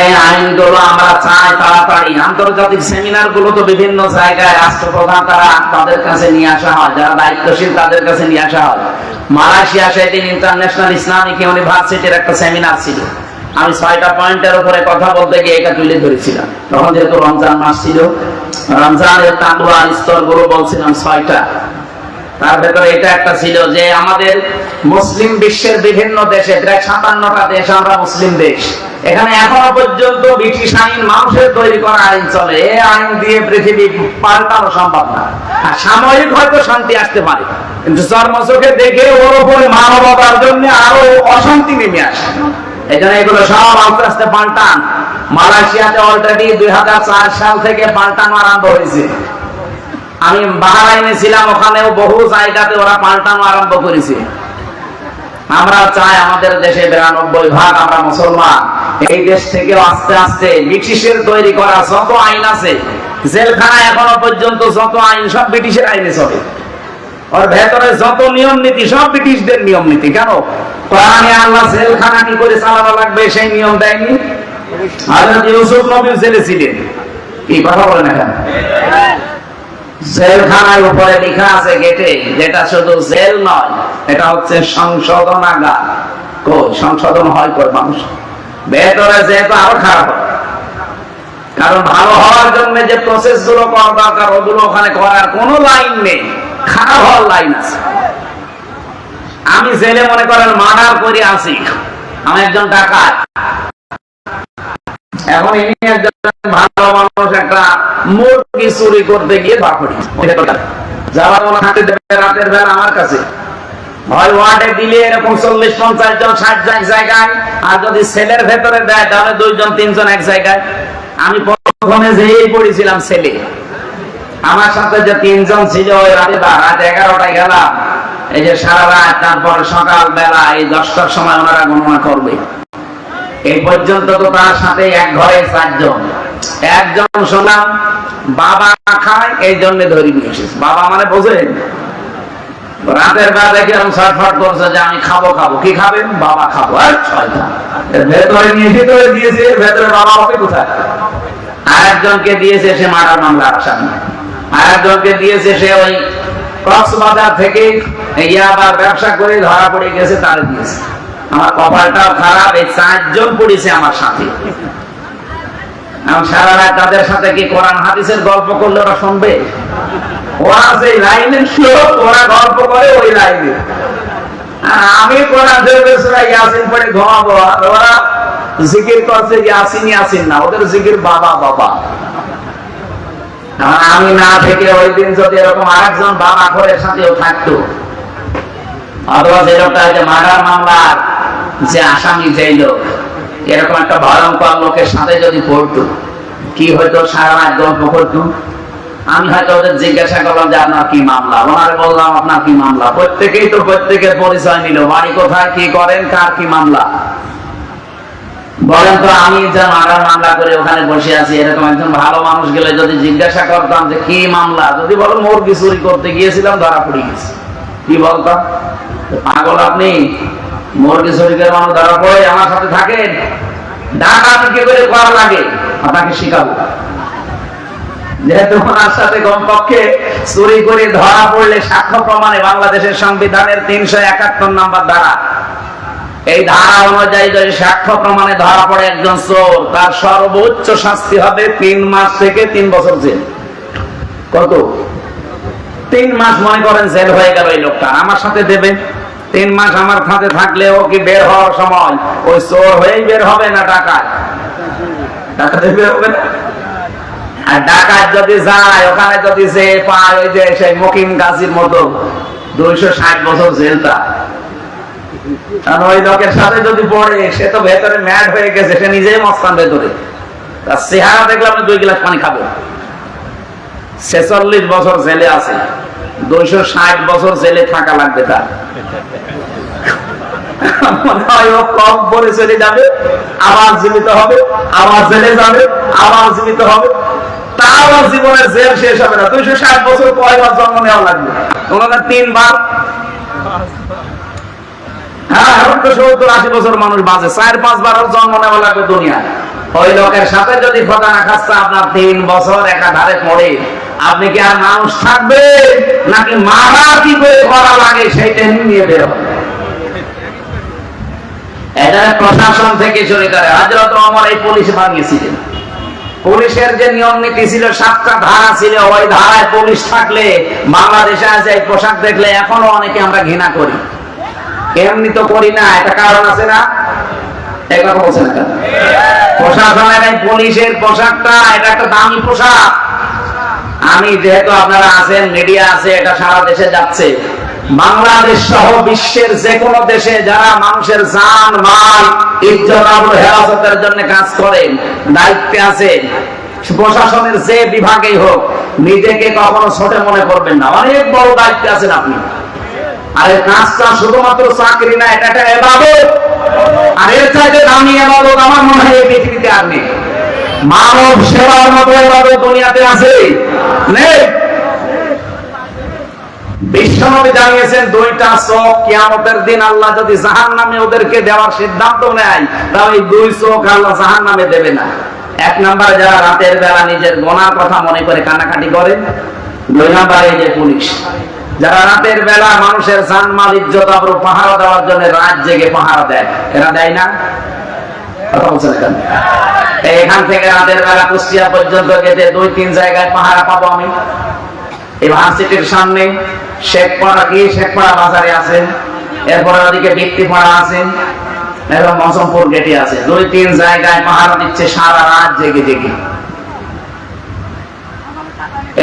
এই আইনগুলো আমরা চাই তাড়াতাড়ি। আন্তর্জাতিক সেমিনার গুলো তো বিভিন্ন জায়গায় রাষ্ট্রপ্রধান তারা তাদের কাছে নিয়ে আসা হয়, যারা দায়িত্বশীল তাদের কাছে নিয়ে আসা হয়। মালয়েশিয়া সেদিন ইন্টারন্যাশনাল ইসলামিক ইউনিভার্সিটির একটা সেমিনার ছিল, আমি 6টা পয়েন্টের উপরে কথা বলতে গিয়ে এটা তুলে ধরেছিলাম। তখন যেহেতু রমজান মাস ছিল, রমজানের তাকুয়া স্তর গুলো বলছিলাম 6টা। তার ভেতরে এটা একটা ছিল যে আমাদের মুসলিম বিশ্বের বিভিন্ন দেশে, প্রায় 57টা দেশ আমরা মুসলিম দেশ, এখানে এখনো পর্যন্ত ব্রিটিশ আইন, মানুষের তৈরি করা আইন চলে। এই আইন দিয়ে পৃথিবী পাল্টানো সম্ভব না। সাময়িক হয়তো শান্তি আসতে পারে, কিন্তু চর্মচোখে দেখে ওর উপরে মানবতার জন্য আরো অশান্তি নেমে আসে। এই জন্য এগুলো সব আস্তে আস্তে পাল্টান। মালয়েশিয়াতে অলরেডি 2004 সাল থেকে পাল্টানো আরম্ভ হয়েছে। আমি বাহরাইনে ছিলাম, ওখানেও বহু জায়গাতে ওরা পাল্টানো আরম্ভ করেছে। আমরা চাই আমাদের দেশে 92% আমরা মুসলমান, এই দেশ থেকে আস্তে আস্তে ব্রিটিশের তৈরি করা যত আইন আছে, জেলখানা এখনো পর্যন্ত যত আইন সব ব্রিটিশের আইনে চলে। ওর ভেতরে যত নিয়ম নীতি সব ব্রিটিশদের নিয়ম নীতি। কেন? কোরআনে আল্লাহ জেলখানা কি করে চালানো লাগবে সেই নিয়ম দেয়নি? হযরত ইউসুফ নবী জেলে ছিলেন, কি কথা বলেন এখন? জেলখানার উপরে লেখা আছে গেটে, যেটা শুধু জেল নয়, এটা হচ্ছে সংশোধনাগার। কই সংশোধন হয় কই মানুষ? ভেতরে যেহেতু আরো খারাপ হয়, কারণ ভালো হওয়ার জন্য যে প্রসেস গুলো করা দরকার ওগুলো ওখানে করার কোনো লাইন নেই, খারাপ হওয়ার লাইন আছে। আমি জেলে মনে করেন মার্ডার করে আসি, আমি একজন ডাকাত, এখন ইনি একজন ভালো মানুষ একটা মুরগি চুরি করতে গিয়ে বাকড়ি যাওয়ার মনে হাতে দেবে রাতের বেলা আমার কাছে, হয় ওয়ার্ডে দিলে এরকম 40-50 জন 60 জন এক জায়গায়, আর যদি সেলের ভেতরে দেয় তাহলে 2 জন 3 জন এক জায়গায়। আমি প্রথমে যেই পড়েছিলাম সেলে, আমার সাথে যে 3 জন ছিল ওই রাতে রাত 11টায় গেলাম, এই যে সারা রাত, তারপর সকাল বেলা এই 10টার সময় ওনারা গণনা করবে। এই পর্যন্ত তো তার সাথে এক ঘরে 4 জন। একজন শুনলাম বাবা খায়, এই জন্য ধরে নিয়ে এসেছে। বাবা মানে বোঝেন, রাতের বেলা দেখে এরকম ছটফট করছে যে আমি খাবো খাবো। কি খাবেন? বাবা খাবো। আর শয়তান, ভেতরে নিয়ে ভিতরে দিয়েছে, ভেতরে বাবা হবে কোথায়? আর একজনকে দিয়েছে সে মার্ডার মামলার আসামি, আর একজনকে দিয়েছে সে ওই কক্সবাজার থেকে ইয়াবার ব্যবসা করে ধরা পড়ে গেছে, তার দিয়েছে। আমার কপালটাও খারাপ, এই 4 জন পড়েছে আমার সাথে। সারা রাত তাদের সাথে কি কোরআন হাদিসের গল্প করলে ওরা শুনবে? ওরা যে লাইনে ওরা গল্প করে ওই লাইনে, আমি কোরআন ইয়াসিন পড়ে ঘুমাবো, আর ওরা জিকির করছে ইয়াসিন ইয়াসিন না, ওদের জিকির বাবা বাবা। আমি না থেকে ওই দিন যদি এরকম আরেকজন বাবা ঘরের সাথেও থাকতো, অথবা যে লোকটা মার্ডার মামলার যে আসামি, যেই লোক এরকম একটা ভয়ঙ্কর লোকের সাথে যদি পড়তো, কি হয়তো সারা রাত গল্প করতো। আমি হয়তো ওদের জিজ্ঞাসা করলাম যে আপনার কি মামলা, ওনারে বললাম আপনার কি মামলা। প্রত্যেকেই তো প্রত্যেকের পরিচয় নিল, বাড়ি কোথায়, কি করেন, কার কি মামলা। বলেন তো, আমি যে মার্ডার মামলা করে ওখানে বসে আছি, এরকম একজন ভালো মানুষ গেলে যদি জিজ্ঞাসা করতাম যে কি মামলা, যদি বলো মুরগি চুরি করতে গিয়েছিলাম ধরা পড়ে গেছি, কি বলতাম? পাগল আপনি, মুরগি চুরি করে মানুষ ধরা পড়ে আমার সাথে থাকেন, ডাকাতি কি করে করা লাগে আপনাকে শিখাবো। যেহেতু ওনার সাথে কমপক্ষে চুরি করে ধরা পড়লে সাক্ষ্য প্রমাণে বাংলাদেশের সংবিধানের 371 নম্বর ধারা, এই ধারা অনুযায়ী যদি সাক্ষ্য প্রমাণে ধরা পড়ে একজন চোর, তার সর্বোচ্চ শাস্তি হবে 3 মাস থেকে 3 বছর জেল। কত? 3 মাস মনে করেন জেল হয়ে গেল এই লোকটা, আমার সাথে দেবে 3 মাস আমার সাথে থাকলে ও কি বের হওয়ার সময় ওই চোর হয়েই বের হবে না ডাকাত? ডাকাতে বের হবে না। আর ডাকাত যদি যায় ওখানে যদি সে পায় ওই যে সেই মকিম গাজীর মতো 260 বছর জেলটা, কারণ ওই লোকের সাথে যদি পড়ে সে তো ভেতরে ম্যাড হয়ে গেছে, সে নিজেই মস্তান ভেতরে, তার চেহারা দেখলে আপনি 2 গ্লাস পানি খাবেন। 46 বছর জেলে আছে, 260 বছর জেলে থাকা লাগবে তার। মনে হয় ও কম পরে চলে যাবে, আবার জীবিত হবে, আবার জেলে যাবে, আবার জীবিত হবে, তার জীবনের জেল শেষ হবে না। 260 বছর কয়বার জন্ম নেওয়া লাগবে? ওনাদের 3 বার। হ্যাঁ, এখন তো 70-80 বছর মানুষ বাঁচে, 4-5 বার জন্ম নেওয়া লাগবে দুনিয়ায়। ওই লোকের সাথে যদি খোদা না খাস্তা আপনার 3 বছর একাধারে পড়ে, আপনি কি আর মানুষ থাকবে নাকি মারা কি করে করা লাগে সেইটা নিয়ে বের হবে? এটা প্রশাসন থেকে শুরু করে। হযরত ওমর এই পুলিশ বানিয়েছিলেন। পুলিশের যে নিয়ম নীতি ছিল, 7টা ধারা ছিল, ওই ধারায় পুলিশ থাকলে বাংলাদেশে আছে এই পোশাক দেখলে এখনো অনেকে আমরা ঘৃণা করি। এমনি তো করি না, এটা কারণ আছে না? এই কথা বলছেন না? প্রশাসনের এই পুলিশের পোশাকটা এটা একটা দামি পোশাক। আমি যেহেতু আপনারা আছেন, মিডিয়া আছে, এটা সারা দেশে যাচ্ছে। বাংলাদেশ সহ বিশ্বের যে কোনো দেশে যারা মানুষের জান মাল ইজ্জত আবরু হেফাজতের জন্য কাজ করেন, দায়িত্বে আছেন, প্রশাসনের যে বিভাগেই হোক, নিজেকে কখনো ছোট মনে করবেন না, অনেক বড় দায়িত্বে আছেন আপনি। আর এই কাজটা শুধুমাত্র চাকরি না, এটা একটা ইবাদত। আর এর চাইতে দামি ইবাদত আমার মনে হয় এই পৃথিবীতে আর নেই। মানব সেবার মতো ইবাদত দুনিয়াতে আছে নেই। বিশ্বনবী জানিয়েছেন 2টা চোখ কিয়ামতের দিন আল্লাহ যদি জাহান্নামে ওদেরকে দেওয়ার সিদ্ধান্ত নেয়, তাহলে এই 2 চোখ আল্লাহ জাহান্নামে দেবে না। 1 নাম্বার, যারা রাতের বেলা নিজের গুনার কথা মনে করে কান্নাকাটি করে, দুই নম্বরে যে পুলিশ, যারা রাতের বেলা মানুষের জানমাল ইজ্জত আবরু পাহারা দেওয়ার জন্য রাত জেগে পাহারা দেয়, এরা দেয় না? কথা বলছেন এখান এখান থেকে রাতের বেলা কুষ্টিয়া পর্যন্ত গেতে 2-3 জায়গায় পাহারা পাবো আমি। এই ভার্সিটির সামনে শেখপাড়া কি শেখপাড়া বাজারে আছে, এরপরে ওদিকে বৃত্তিপাড়া আছে এবং মজমপুর গেটে আছে, 2-3 জায়গায় পাহারা দিচ্ছে সারা রাত জেগে জেগে।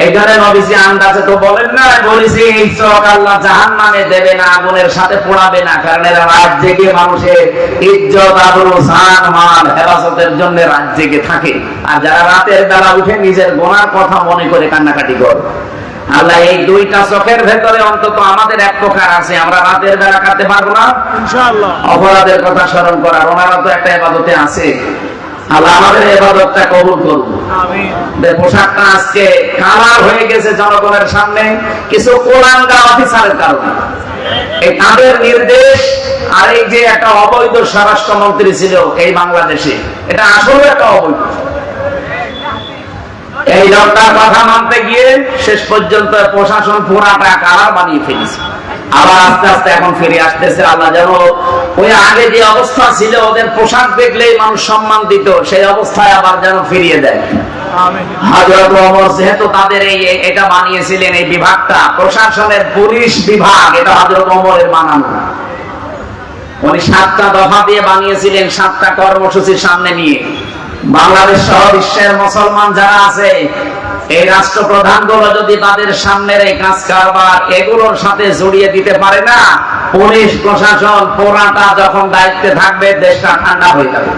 এইখানে নবীজি আন্দাজে তো বলেন না, বলেছি এই চোখ আল্লাহ জাহান্নামে দেবে না, আগুনের সাথে পোড়াবে না, কারণ এরা রাত জেগে মানুষের ইজ্জত আবরু জান মাল হেফাজতের জন্য রাত জেগে থাকে। আর যারা রাতের বেলা উঠে নিজের গোনার কথা মনে করে কান্নাকাটি করে, আল্লাহ এই দুইটা চোখের ভেতরে অন্তত আমাদের এক প্রকার আছে, আমরা রাতের বেলা কাটতে পারবো না ইনশাআল্লাহ। অপরাধের কথা স্মরণ করার, ওনারা তো একটা ইবাদতে আছে, আল্লাহ আমাদের ইবাদতটা কবুল করুন। আমিন। পোশাকটা আজকে কালার হয়ে গেছে জনগণের সামনে কিছু কোরআনগা অফিসারের কারণে, এই তাদের নির্দেশ। আর এই যে একটা অবৈধ স্বরাষ্ট্রমন্ত্রী ছিল এই বাংলাদেশে, এটা আসলে একটা অবৈধ, এই লোকটার কথা মানতে গিয়ে শেষ পর্যন্ত প্রশাসন পুরাটা কালার বানিয়ে ফেলেছে। আবার আস্তে আস্তে এখন ফিরে আসতেছে। আল্লাহ যেন ওই আগে যে অবস্থা ছিল, ওদের পোশাক দেখলেই মানুষ সম্মান দিত, সেই অবস্থায় আবার যেন ফিরিয়ে দেয়। হযরত ওমর যেহেতু তাদের এটা বানিয়েছিলেন, এই বিভাগটা প্রশাসনের পুলিশ বিভাগ, এটা হযরত ওমরের বানানো। উনি 7টা দফা দিয়ে বানিয়েছিলেন, 7টা কর্মসূচির সামনে নিয়ে। বাংলাদেশ সহ বিশ্বের মুসলমান যারা আছে, এই রাষ্ট্রপ্রধানগুলো যদি তাদের সামনের এই কাজ কারবার এগুলোর সাথে জড়িয়ে দিতে পারে না, পুলিশ প্রশাসন পুরাটা যখন দায়িত্বে থাকবে, দেশটা ঠান্ডা হয়ে যাবে।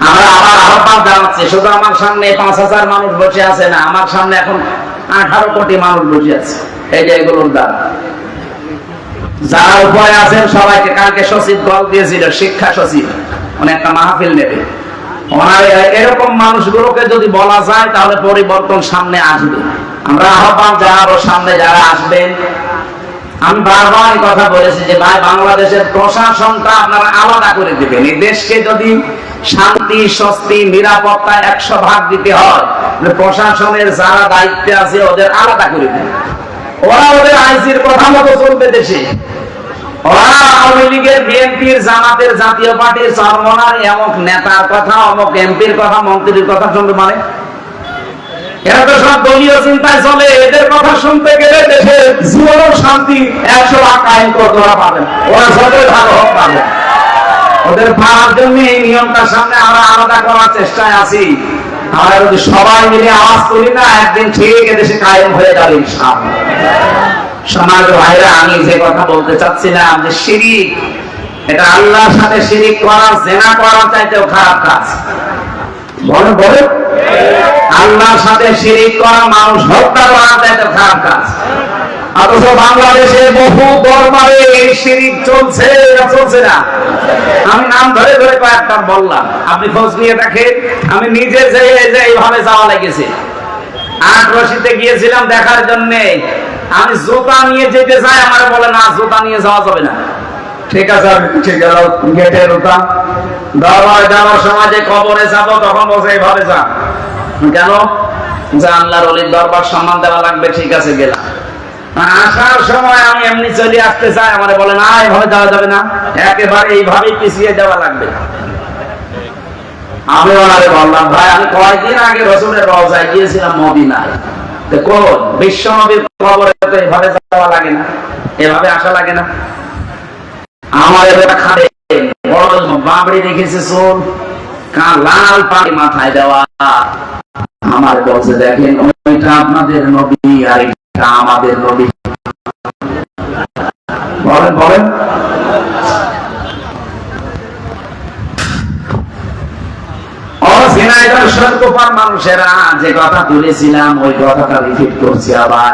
আমরা আবার আহ্বান জানাচ্ছি, শুধু আমার সামনে 5,000 মানুষ বসে আছে না, আমার সামনে এখন 18 কোটি মানুষ বসে আছে। এই যে এগুলোর দ্বারা যারা উপরে আছেন সবাইকে, কালকে সচিব দল দিয়েছিল, শিক্ষা সচিব, মানে একটা মাহফিল নেবে। এরকম মানুষগুলোকে যদি বলা যায় তাহলে পরিবর্তন সামনে আসবে। আমরা আহ্বান জানাবো, সামনে যারা আসবেন, আমি বারবার কথা বলেছি যে ভাই, বাংলাদেশের প্রশাসনটা আপনারা আলাদা করে দিবেন। এই দেশকে যদি শান্তি স্বস্তি নিরাপত্তা 100 ভাগ দিতে হয়, প্রশাসনের যারা দায়িত্বে আছে ওদের আলাদা করে দিবেন। ওরা ওদের আইসির কথা মতো চলবে দেশে। ওরা আওয়ামী লীগের, বিএনপির, জামাতের, জাতীয় পার্টির চরমনার এমক নেতার কথা, অমক এমপির কথা, মন্ত্রীর কথা শুনবে, মানে এরা তো সব দলীয় চিন্তায় চলে। এদের কথা শুনতে গেলে দেশের জীবন শান্তি 100 ভাগ কায়েম করতে ওরা পাবেন, ওরা যতই ভালো হোক পাবেন। ওদের পাওয়ার জন্য এই নিয়মটার সামনে আমরা আলাদা করার চেষ্টায় আছি। আমরা যদি সবাই মিলে আওয়াজ তুলি না, একদিন ঠিক এদেশে কায়েম হয়ে যাবে ইনশাআল্লাহ। সমাজ ভাইরা, আমি যে কথা বলতে চাচ্ছিলাম যে শিরিক, এটা আল্লাহর সাথে শিরিক করা, জিনা করার চাইতেও খারাপ কাজ। বলেন বলেন, আল্লাহর সাথে শিরিক করা, মানুষ হত্যা করার চাইতেও খারাপ কাজ। অথচ বাংলাদেশে বহু দরবারে এই শিরিক চলছে, চলছে না। আমি নাম ধরে ধরে কয়েকটা বললাম, আপনি খোঁজ নিয়ে দেখেন। আমি নিজে যে এইভাবে যাওয়া লেগেছে, 8 রশিতে গিয়েছিলাম দেখার জন্য। আমি জুতা নিয়ে যেতে চাই, আমার বলে না, জুতা নিয়ে যাওয়া যাবে না। ঠিক আছে, আমি ঠিক গেল গেটে রুতাম। দরবারে যাওয়ার সময় যে কবরে যাবো, তখন বলছে এইভাবে যা। কেন? যে আল্লাহর ওলির দরবার সম্মান দেওয়া লাগবে। ঠিক আছে, গেলাম। আসার সময় আমি এমনি চলে আসতে চাই, আমার বলে না, এভাবে যাওয়া যাবে না, একেবারে এইভাবেই পিছিয়ে যাওয়া লাগবে। আমি ওনারে বললাম, ভাই, আমি কয়েকদিন আগে রসুলের রওজায় গিয়েছিলাম মদিনায়, কোন বিশ্ব নবীর কবরে তো এভাবে যাওয়া লাগে না, এভাবে আসা লাগে না। আমার এবার খাবে বড় বাবড়ি দেখেছে, চুল লাল পানি মাথায় দেওয়া। আমার বলছে, দেখেন, ওইটা আপনাদের নবী আর এটা আমাদের নবী। বলেন বলেন, মানুষেরা যে কথা তুলেছিলাম, ওই কথাটা রিপিট করছি আবার।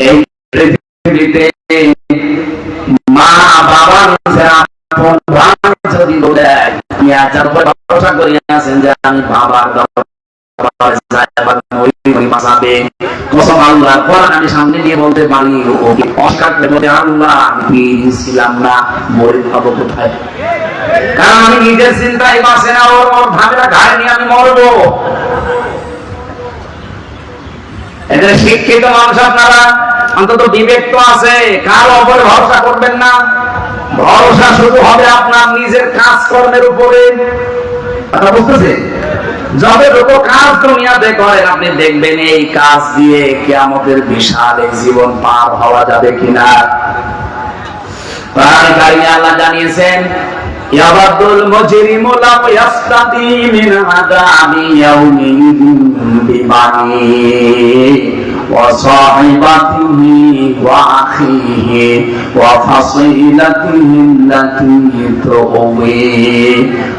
এই পৃথিবীতে মা বাবা যদি বলে, ভরসা করিয়ে আছেন যে আমি বাবার আমি সামনে দিয়ে বলতে পারি, ওকে অস্কার করে আল্লাহ আমি ছিলাম না, মরে খাবো কোথায়? কারণ আমি নিজের চিন্তায় বাঁচে না, ওর ধামেরা ঘাড়ে নিয়ে আমি মরবো। এদের শিক্ষিত মানুষ আপনারা, অন্তত বিবেক তো আছে, কার উপরে ভরসা করবেন না। ভরসা শুধু হবে আপনার নিজের কাজকর্মের উপরে। কথা বুঝতেছে? যতটুকু কাজ দুনিয়াতে করেন আপনি দেখবেন এই কাজ দিয়ে কিয়ামতের বিশাল এই জীবন পার হওয়া যাবে কিনা। আল্লাহ জানিয়েছেন, ইয়াবাদুল মুজরিমু লা ইয়াস্তাতি মিন আযাবি ইয়াউমিন বিবানি ওয়া সাহিবাতিহি ওয়া আখিহি ওয়া ফাসিলাতিহি আল্লাতী তুওয়ি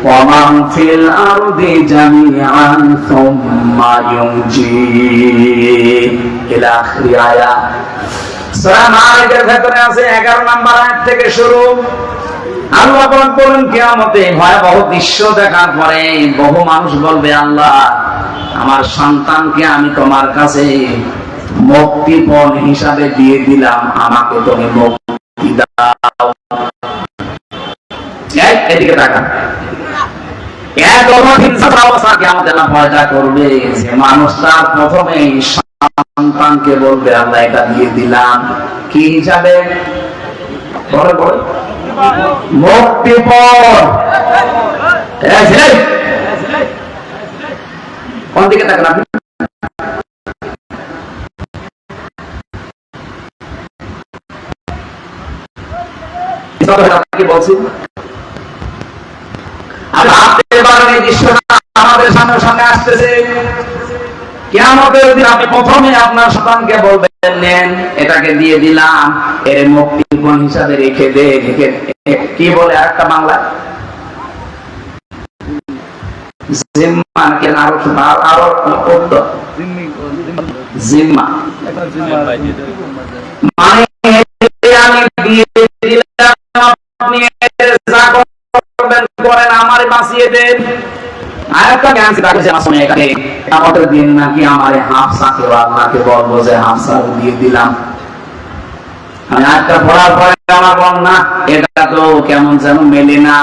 ওয়া মান ফিল আরদি জামিআন সুম্মা ইউনজি ইলা আখির আয়াত। সূরা মাইদার ভেতরে আছে 11 নম্বর আয়াত থেকে শুরু। আল্লাহ বলেন কিয়ামতে ভয়াবহ দৃশ্য দেখার পরে বহু মানুষ বলবে, আল্লাহ আমার সন্তানকে আমি তোমার কাছে মুক্তিপণ হিসাবে দিয়ে দিলাম, আমাকে তুমি মুক্তি দাও। এদিকে তাকান, এত কঠিন অবস্থা কিয়ামতে আল্লাহ পয়দা করবে যে মানুষ তার প্রথমে সন্তানকে বলবে, আল্লাহ এটা দিয়ে দিলাম কি হিসাবে? বলে বলে মুক্তিপণ। কোন দিকে তাকান আপনি? কি বলছি? আমাদের সামনে সামনে আসতেছে। কিয়ামতের দিন আপনি প্রথমে আপনার সন্তানকে বলবেন, নেন এটাকে দিয়ে দিলাম, এর মুক্তিপণ হিসাবে রেখে দে। কি বলে আরেকটা বাংলা? জিম্মা। কেন আরো জিম্মা মানে আমি দিয়ে দিলাম, আপনি যা করবেন করেন, আমারে বাঁচিয়ে দেন। আরেকটা জ্ঞান রাখছে আসলে এখানে আমাদের দিন নাকি আমারে হাফসাকে আল্লাহকে বলবো যে হাফসা দিয়ে দিলাম। আমি আরেকটা পড়ার পরে আমার বল না, এটা তো কেমন যেন মেলে না।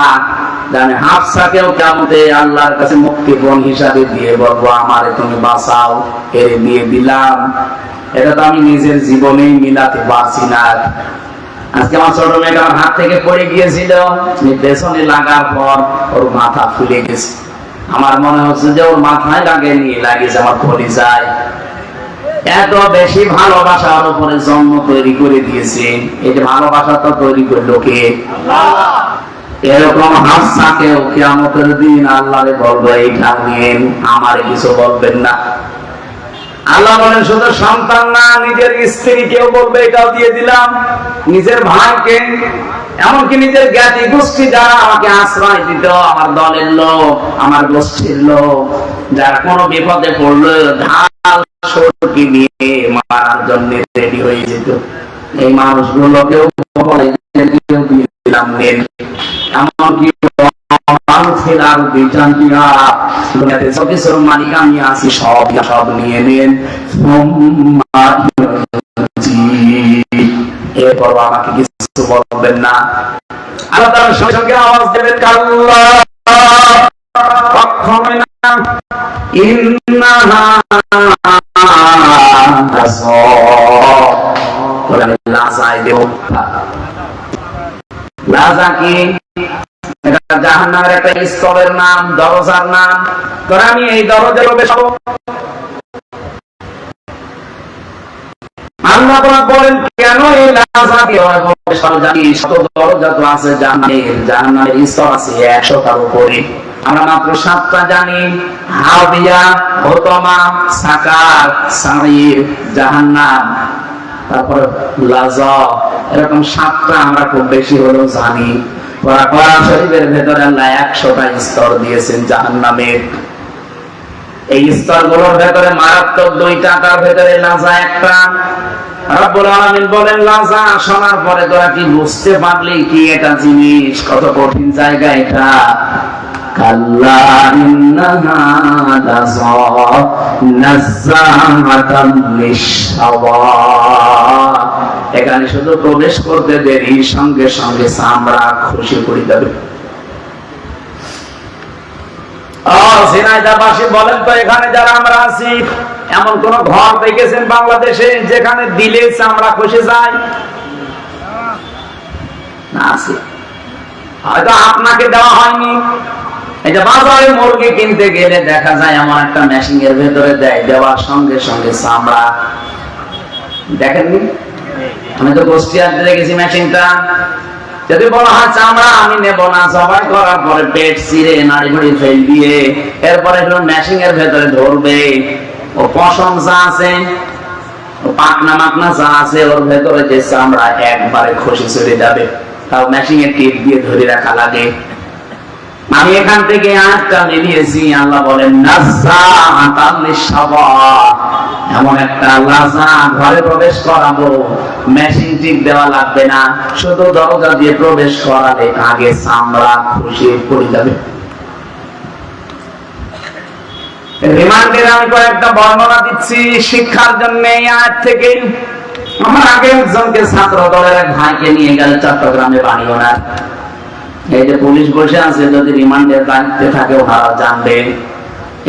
জানে হাফসাকেও কিয়ামতে আল্লাহর কাছে মুক্তিপণ হিসাবে দিয়ে বলবো, আমারে তুমি বাঁচাও, এর দিয়ে দিলাম। এটা তো আমি নিজের জীবনেই মিলাতে পারছি না। আজকে আমার ছোট মেয়েটা আমার হাত থেকে পড়ে গিয়েছিল, পেছনে লাগার পর ওর মাথা ফুলে গেছে। আমার মনে হচ্ছে যে ওর মাথায় লাগেনি, লাগিয়েছে আমার কলিজায়। এত বেশি ভালোবাসার উপরে জন্ম তৈরি করে দিয়েছে। এই যে ভালোবাসা তো তৈরি করলো কে? আল্লাহ। এরকম হাফসাকেও কিয়ামতের দিন আল্লাহরে বলবে, এইটা নিয়ে আমারে কিছু বলবেন না। আল্লাহ বলেন শুধু সন্তান না, নিজের স্ত্রীকেও বলবে এটাও দিয়ে দিলাম, নিজের ভাইকে, এমনকি নিজের জ্ঞাতি গোষ্ঠী যারা আমাকে আশ্রয় দিত, আমার দলের লোক, আমার গোষ্ঠীর লোক, যারা কোনো বিপদে পড়লো ঢাল সরকি নিয়ে মারার জন্য রেডি হয়ে যেত, এই মানুষগুলোকেও দিয়ে দিলাম। এমনকি মালিক আমি আছি, সব নিয়ে নেন। এরপর আমাকে কিছু বলবেন না। আল্লাহ তাআলার সঙ্গে আওয়াজ দেবেন, আল্লাহ কখনোই না। ইন্নাহা লাযা কি? এটা জাহান্নামের একটা স্তরের নাম, দরজার নাম। তোর আমি এই দরজায় প্রবেশ করব। আল্লাহ বলেন কেন এই লাযা দিয়ে প্রবেশ করব? জানি শত দরজা তো আছে জাহান্নামের স্তর আছে 100টার উপরে। আমরা মাত্র 7টা জানি, হাবিয়া, হোতমা, সাকার, সাঈর, জাহান্নাম, তারপর লাযা, এরকম 7টা আমরা খুব বেশি হলেও জানি। কোরআন শরীফের ভেতরে আল্লাহ 100টা স্তর দিয়েছেন জাহান্নামের। এই স্তরগুলোর ভেতরে মারাত্মক 2টা, তার ভেতরে লাযা একটা। রব্বুল আলামিন বলেন, লাযা শোনার পরে তোরা কি বুঝতে পারলি কি এটা জিনিস? কত কঠিন জায়গা এটা। কাল্লা ইন্নাহা লাযা নাযাআতান লিশ-শাওয়া। এখানে শুধু প্রবেশ করতে দেরি, সঙ্গে সঙ্গে চামড়া খুশি করে দেবে। ঝিনাইদহবাসী বলেন তো, এখানে যারা আমরা আছি এমন কোন ঘর দেখেছেন বাংলাদেশে যেখানে দিলে চামড়া খসে যায়? না, আছে। হয়তো আপনাকে দেওয়া হয়নি। এই যে বাজারে মুরগি কিনতে গেলে দেখা যায় এমন একটা মেশিন এর ভেতরে দেয়, দেওয়ার সঙ্গে সঙ্গে চামড়া। দেখেননি? আমি তো কুষ্টিয়াতে দেখেছি মেশিনটা। যদি বলা হয় চামড়া আমি নেব না, জবাই করার পরে পেট চিরে নাড়ি ভুড়ি ফেল দিয়ে এরপরে মেশিন এর ভেতরে ধরবে, ও পশম যা আছে, ও পাকনা মাকনা যা আছে, ওর ভেতরে যে চামড়া একবারে খসে চলে যাবে। তাও মেশিন এর টিপ দিয়ে ধরে রাখা লাগে। আমি এখান থেকে আয়াতটা নিয়েছি। আল্লাহ বলেন নাযাআতান লিশ-শাওয়া, এমন একটা লাজা ঘরে প্রবেশ করাবো, মেশিন টিপ দেওয়া লাগবে না, শুধু দরজা দিয়ে প্রবেশ করালে আগে চামড়া খসে পড়ে যাবে। রিমান্ডের আমি কয়েকটা বর্ণনা দিচ্ছি শিক্ষার জন্য এই আয়াত থেকে। আমার আগে একজনকে ছাত্র দলের এক ভাইকে নিয়ে গেল চট্টগ্রামে বাড়ি ওনার। এই যে পুলিশ বসে আছে, যদি রিমান্ডের দায়িত্বে থাকে ওনারা জানবে।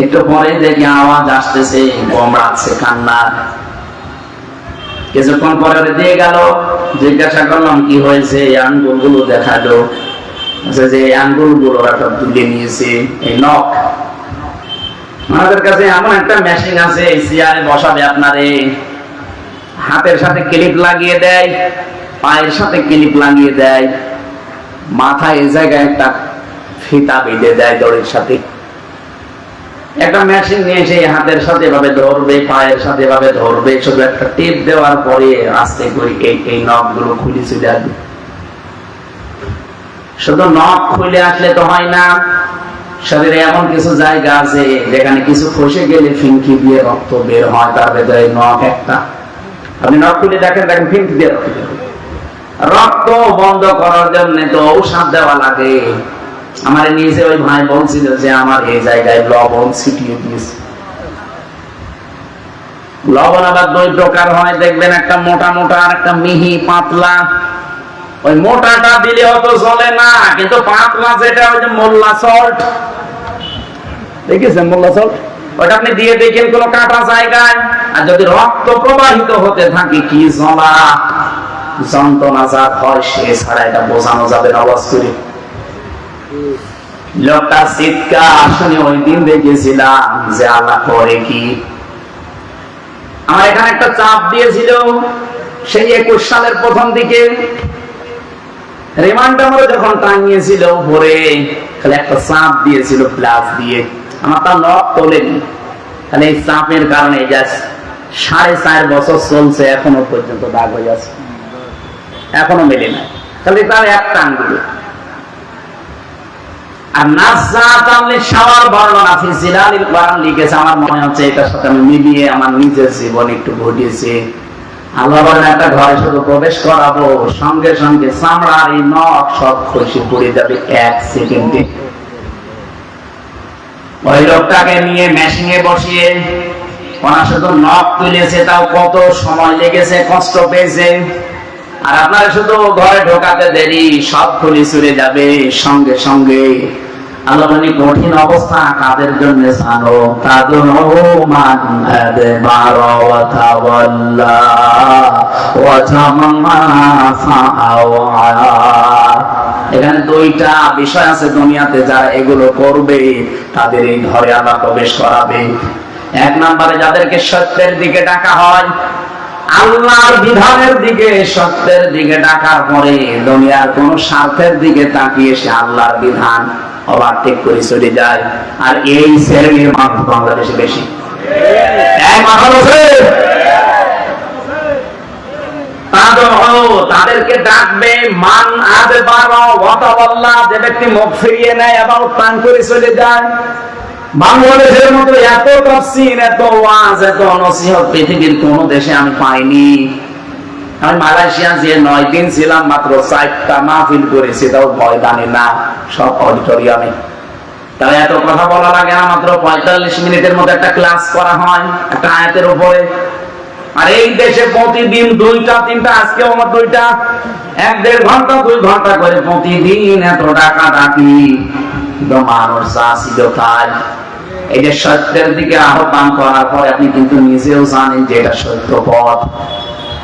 একটু পরে দেখি আওয়াজ আসতেছে, গমড়াচ্ছে কান্নার। কিছুক্ষণ পরে দিয়ে গেল, জিজ্ঞাসা করলাম কি হয়েছে, আঙ্গুল গুলো দেখালো, যে আঙ্গুল গুলো একটা তুলে নিয়েছে, এই নখ। আমাদের কাছে এমন একটা মেশিন আছে, চেয়ারে বসাবে আপনারে, হাতের সাথে ক্লিপ লাগিয়ে দেয়, পায়ের সাথে ক্লিপ লাগিয়ে দেয়, মাথায় এই জায়গায় একটা ফিতা বেঁধে দেয় দড়ির সাথে। একটা মেশিন নিয়ে সেই হাতের সাথে এভাবে ধরবে, পায়ের সাথে এভাবে ধরবে, শুধু একটা টিপ দেওয়ার পরে আস্তে করে এই নখ গুলো খুলে চলে আসবে। শুধু নখ খুলে আসলে তো হয় না, শরীরে এমন কিছু জায়গা আছে যেখানে কিছু খসে গেলে ফিনকি দিয়ে রক্ত বের হয়, তার ভেতরে নখ একটা। আপনি নখ খুলে দেখেন, দেখেন ফিনকি দিয়ে রক্ত বের হয়। রক্ত বন্ধ করার জন্য তো ঔষধ দেওয়া লাগে। আমার নিজে ওই ভাই বলছিল যে আমার এই জায়গায় লবণ ছিটিয়ে দিয়েছে। লবণ আবার দুই প্রকার হয়, দেখবেন একটা মোটা মোটা আর একটা মিহি পাতলা। ওই মোটাটা দিলে অত চলে না, কিন্তু পাতলা যেটা ওই যে মোল্লা সল্ট, দেখেছেন মোল্লা সল্ট, ওটা আপনি দিয়ে দেখেন কোনো কাটা জায়গায়, আর যদি রক্ত প্রবাহিত হতে থাকে কি জ্বলা যন্ত্রণা যা হয়, সে ছাড়া এটা বোঝানো যাবে না। আওয়াজ করে লোকটা চিৎকার শুনে ওই দিন দেখেছিলাম যে আল্লাহ করে কি। আমার এখানে একটা চাপ দিয়েছিল সেই 21 সালের প্রথম দিকে, রিমান্ড আমরা যখন টাঙিয়েছিল উপরে, খালি একটা চাপ দিয়েছিল প্লাস দিয়ে, আমার তার নখ তোলেনি। তাহলে এই চাপের কারণে যা 4.5 বছর চলছে, এখনো পর্যন্ত দাগ হয়ে আছে, এখনো মেলে না। খালি তার একটা আঙ্গুল। আর নাযাআতান লিশ-শাওয়ার বর্ণনা ফি জিলালিল কোরআন লিখেছে, আমার মনে হচ্ছে এটার সাথে আমি মিলিয়ে আমার নিজের জীবন একটু ঘটিয়েছি। আল্লাহ বলেন একটা ঘরে শুধু প্রবেশ করাবো, সঙ্গে সঙ্গে চামড়ার এই নখ সব খসে পড়ে যাবে 1 সেকেন্ডে। ওই লোকটাকে নিয়ে মেশিনে বসিয়ে ওনার শুধু নখ তুলেছে, তাও কত সময় লেগেছে, কষ্ট পেয়েছে। আর আপনারা শুধু ঘরে ঢোকাতে দেরি, সব খুলে চলে যাবে সঙ্গে সঙ্গে। আল্লাহ বলেন কঠিন অবস্থা কাদের জন্য জানো? তাদনু মান আদবারা ওয়া তাওয়াল্লা ওয়া তামান্না ফাআওয়া। এখানে দুইটা বিষয় আছে দুনিয়াতে, যারা এগুলো করবে তাদের এই ঘরে আল্লাহ প্রবেশ করাবে। এক নম্বরে যাদেরকে সত্যের দিকে ডাকা হয়, আল্লাহর বিধানের দিকে, সত্যের দিকে ডাকার পরে দুনিয়ার কোন স্বার্থের দিকে তাকিয়ে সে আল্লাহর বিধান ওভারটেক করে চলে যায়। আর এই শ্রেণীর মানুষ বাংলাদেশে বেশি। তাদেরকে ডাকবে মান আদবারা ওয়া তাওয়াল্লা, যে ব্যক্তি মুখ ফিরিয়ে নেয় এবং টান করে চলে যায়। বাংলাদেশের মতো এত তাফসীর, এত ওয়াজ, এত নসিহত পৃথিবীর কোন দেশে আমি পাইনি। আমি মালয়েশিয়া যে 9 দিন ছিলাম, মাত্র 4টা মাহফিল করেছি, তাও ময়দানে না, সব অডিটোরিয়ামে। তাই এত কথা বলা লাগে না, মাত্র 45 মিনিটের মধ্যে একটা ক্লাস করা হয় একটা আয়াতের উপরে। আর এই দেশে প্রতিদিন 2টা 3টা, আজকে আমার 2টা, 1-1.5 ঘন্টা 2 ঘন্টা করে প্রতিদিন এত টাকা ডাকি। মানুষ যা ছিল তাই। এই যে সত্যের দিকে আহ্বান করার পরে আপনি কিন্তু নিজেও জানেন যে এটা সত্য পথ,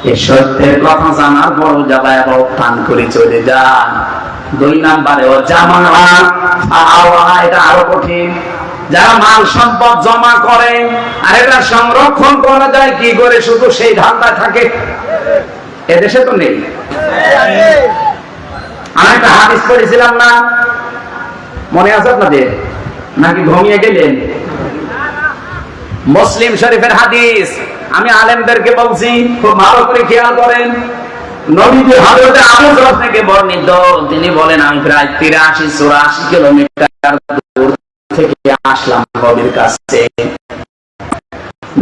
এই সত্যের কথা জানার পর যাবায় টান করে চলে যান। 2 নম্বরে ও জামা, এটা আরো কঠিন। যারা মাল সম্পদ জমা করে আর এটা সংরক্ষণ করা যায় কি করে, শুধু সেই ধান্দায় থাকে। এদেশে তো নেই। আমি একটা হাদিস পড়েছিলাম না, মনে আছে আপনাদের নাকি ঘুমিয়ে গেলেন? মুসলিম শরীফের হাদিস, আমি আলেমদেরকে বলছি খুব ভালো করে খেয়াল করেন। নবীজি হযরত আবু যর থেকে বর্ণিত, তিনি বলেন আমি প্রায় 83-84 কিলোমিটার দূর থেকে আসলাম নবীর কাছে।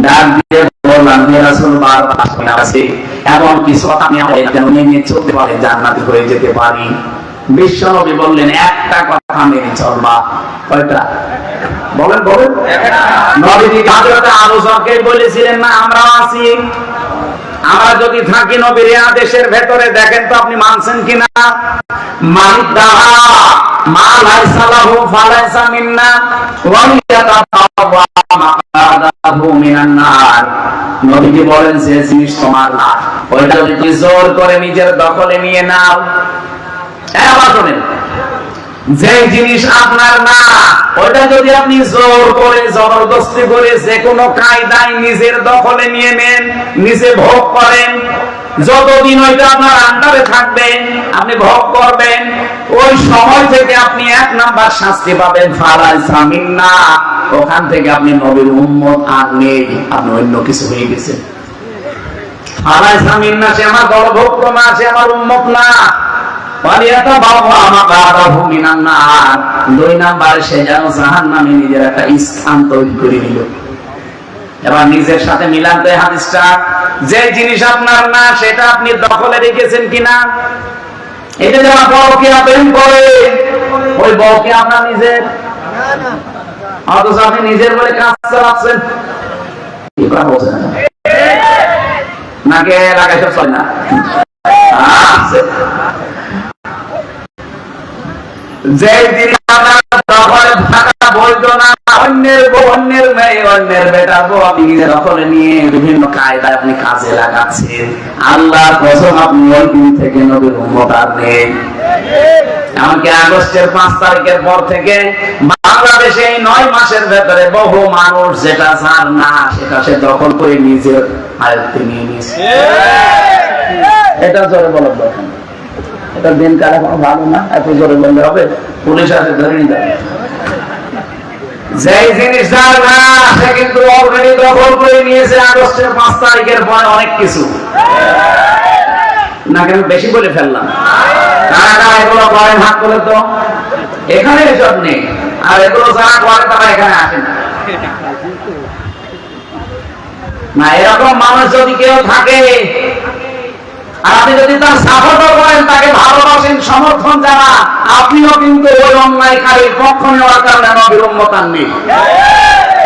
ডাক দিয়ে বললাম হে রাসূল, বারবার আছে এমন কিছু আমি মেনে চলতে পারি, জান্নাতি হয়ে যেতে পারি। বিশ্বনবী বললেন একটা কথা মেনে চলবা। কয়টা? বলেন বলেন। নবীজি হযরত আবু যরকে বলেছিলেন না আমরা আছি, আমরা যদি থাকি নবীর আদেশের ভেতরে, দেখেন তো আপনি মানছেন কিনা। মানিদাহা মা লাইসা লাহু ফালাইসা মিন্না ওয়া ইয়াতাওয়া মাকাদাহু মিনান নার। নবীজি বলেন যে জিনিস তোমার না, ওইটা যদি তুমি জোর করে নিজের দখলে নিয়ে নাও। আবার শুনেন, যে জিনিস আপনার না ওইটা যদি আপনি জোর করে জবরদস্তি করে যে কোনো কায়দায় নিজের দখলে নিয়ে নেন, নিজে ভোগ করেন, যতদিন ওইটা আপনার আন্ডারে থাকবে আপনি ভোগ করবেন, ওই সময় থেকে আপনি 1 নাম্বার শাস্তি পাবেন, ফালাইসা মিন্না। ওখান থেকে আপনি নবীর উম্মত আর নেই, আপনি অন্য কিছু হয়ে গেছেন। ফালাইসা মিন্না, সে আমার দলভুক্ত না, সে আমার উম্মত না। 2 নাম্বার, সে যেন জাহান্নামে নিজের একটা স্থান তৈরি করে নিল। এবার নিজের সাথে মিলান তো হাদিসটা, যে জিনিস আপনার না সেটা আপনি দখলে রেখেছেন কিনা। এটা যারা বউকে প্রেম করে, ওই বউকে আপনার নিজের, অথচ আপনি নিজের বলে কাজ চালাচ্ছেন। নাকি এলাকায় সব চলে না? যে জিনিস আপনার দখলে থাকা বৈধ না, অন্যের বউ, অন্যের মেয়ে, অন্যের বেটা বউ আপনি নিজের দখলে নিয়ে বিভিন্ন কায়দায় আপনি কাজে লাগাচ্ছেন। আল্লাহর কসম আপনি ওই দিন থেকে নবীর উম্মত আর নেই। এমনকি আগস্টের 5 তারিখের পর থেকে বাংলাদেশে এই 9 মাসের ভেতরে বহু মানুষ যেটা জান না সেটা সে দখল করে নিজের আয়ত্তে নিয়ে নিয়েছে। এটা জোরে বলার দরকার, এটা দিনকাল এখন ভালো না, এত জোরে বললে হবে, পুলিশ আসে ধরে নিতে হবে। যে জিনিস জান না সে কিন্তু অলরেডি দখল করে নিয়েছে আগস্টের 5 তারিখের পরে অনেক কিছু। না কেন বেশি বলে ফেললাম? কারা কারা এগুলো করেন হাত তোলে তো। এখানে এসব নেই, আর এগুলো যারা করে তারা এখানে আসে না। না এরকম মানুষ যদি কেউ থাকে আর আপনি যদি তার সাপোর্ট করেন, তাকে ভালোবাসেন, সমর্থন জানা, আপনিও কিন্তু ওই অন্যায়কারীর পক্ষ নেওয়ার কারণে নবীর উম্মত নেই।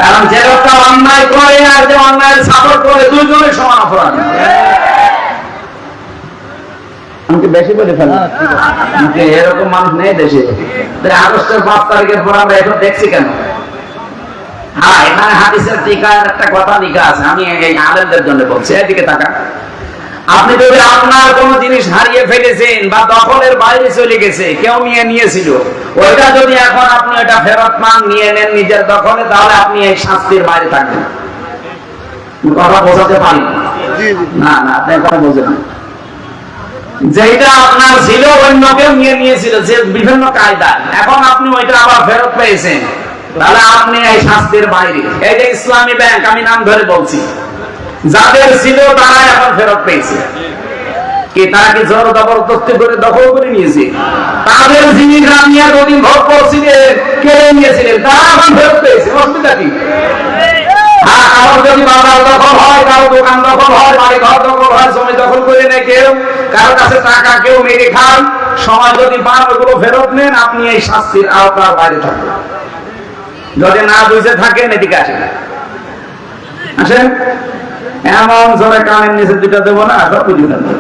কারণ যে লোকটা অন্যায় করে আর যে অন্যায়ের সাপোর্ট করে, দুইজনের সমান অপরাধ। আমাকে বেশি বলে ফেলা, এরকম মানুষ নেই দেশে। আগস্টের 5 তারিখের পর আমরা এখন দেখছি কেন? হ্যাঁ, এখানে হাদিসের টিকার একটা কথা লেখা আছে, আমি এই আলেমদের জন্য বলছি। এদিকে তাকা। আপনি যদি আপনার কোন জিনিস হারিয়ে ফেলেছেন বা দখলের বাইরে চলে গেছে, কেউ নিয়েছিল, ওইটা যদি এখন আপনি ওটা ফেরত পান, নিয়ে নেন নিজের দখলে, তাহলে আপনি এই শাস্তির বাইরে থাকবেন। কথা বোঝাতে পারি না? না, আপনি কথা বোঝেন না। যেটা আপনার ছিল অন্য কেউ নিয়েছিল, যে বিভিন্ন কায়দা, এখন আপনি ওইটা আবার ফেরত পেয়েছেন, তাহলে আপনি এই শাস্তির বাইরে। এই যে ইসলামী ব্যাংক, আমি নাম ধরে বলছি, যাদের ছিল তারা এখন ফেরত পেয়েছে। কি তারা কি জোর জবরদস্তি করে দখল করে নিয়েছে? তাদের জিনিস আপনি এতদিন ভোগ করছিলেন, কেড়ে নিয়েছিলেন, তারা এখন ফেরত পেয়েছে। অসুবিধা কি? হ্যাঁ, কারো যদি বাজার দখল হয়, কারো দোকান দখল হয়, বাড়ি ঘর দখল হয়, জমি দখল করে নেয় কেউ, কারো কাছে টাকা কেউ মেরে খান, সময় যদি পান ওগুলো ফেরত নেন, আপনি এই শাস্তির আওতার বাইরে থাকবেন। যদি না বুঝে থাকেন, এদিকে আসেন, আসেন। এমন জোরে কানের নিচে দুটা দেবো না, সব বুঝে ফেলবো।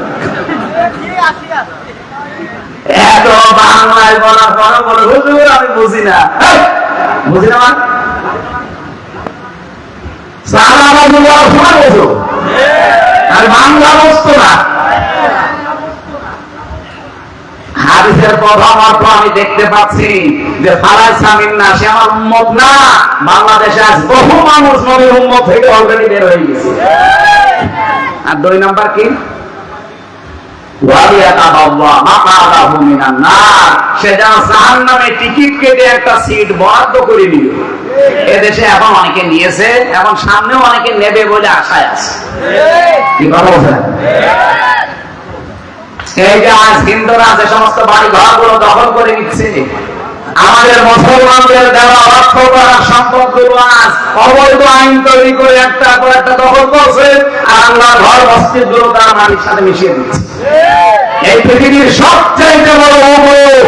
এত বাংলায় বলার পর বলে হুজুর আমি বুঝি না, বুঝি না। আর বাংলা বস্তু না। হাদিসের প্রথম অর্থ আমি দেখতে পাচ্ছি যে ফারাজ সামিন না, সে আমার উম্মত না। বাংলাদেশে আজ বহু মানুষ নবীর উম্মত থেকে অলরেডি বের হয়ে গেছে। আর 2 নাম্বার কি? সে যেন জাহান্নামে টিকিট কেটে একটা সিট বরাদ্দ করে দিল। এদেশে এখন অনেকে নিয়েছে, এখন সামনেও অনেকে নেবে বলে আশায় আছে। কি কথা বলছেন? এই যে আজ হিন্দুরা যে সমস্ত বাড়ি ঘরগুলো দখল করে নিচ্ছে, আমাদের মুসলমানদের দেওয়া অর্থ করা সম্পদগুলো আজ অবৈধ আইন তৈরি করে একটা পর একটা দখল করছে, আর আল্লাহর ঘর মসজিদগুলো তারা মাটির সাথে মিশিয়ে দিচ্ছে। এই পৃথিবীর সবচেয়ে বড় অবৈধ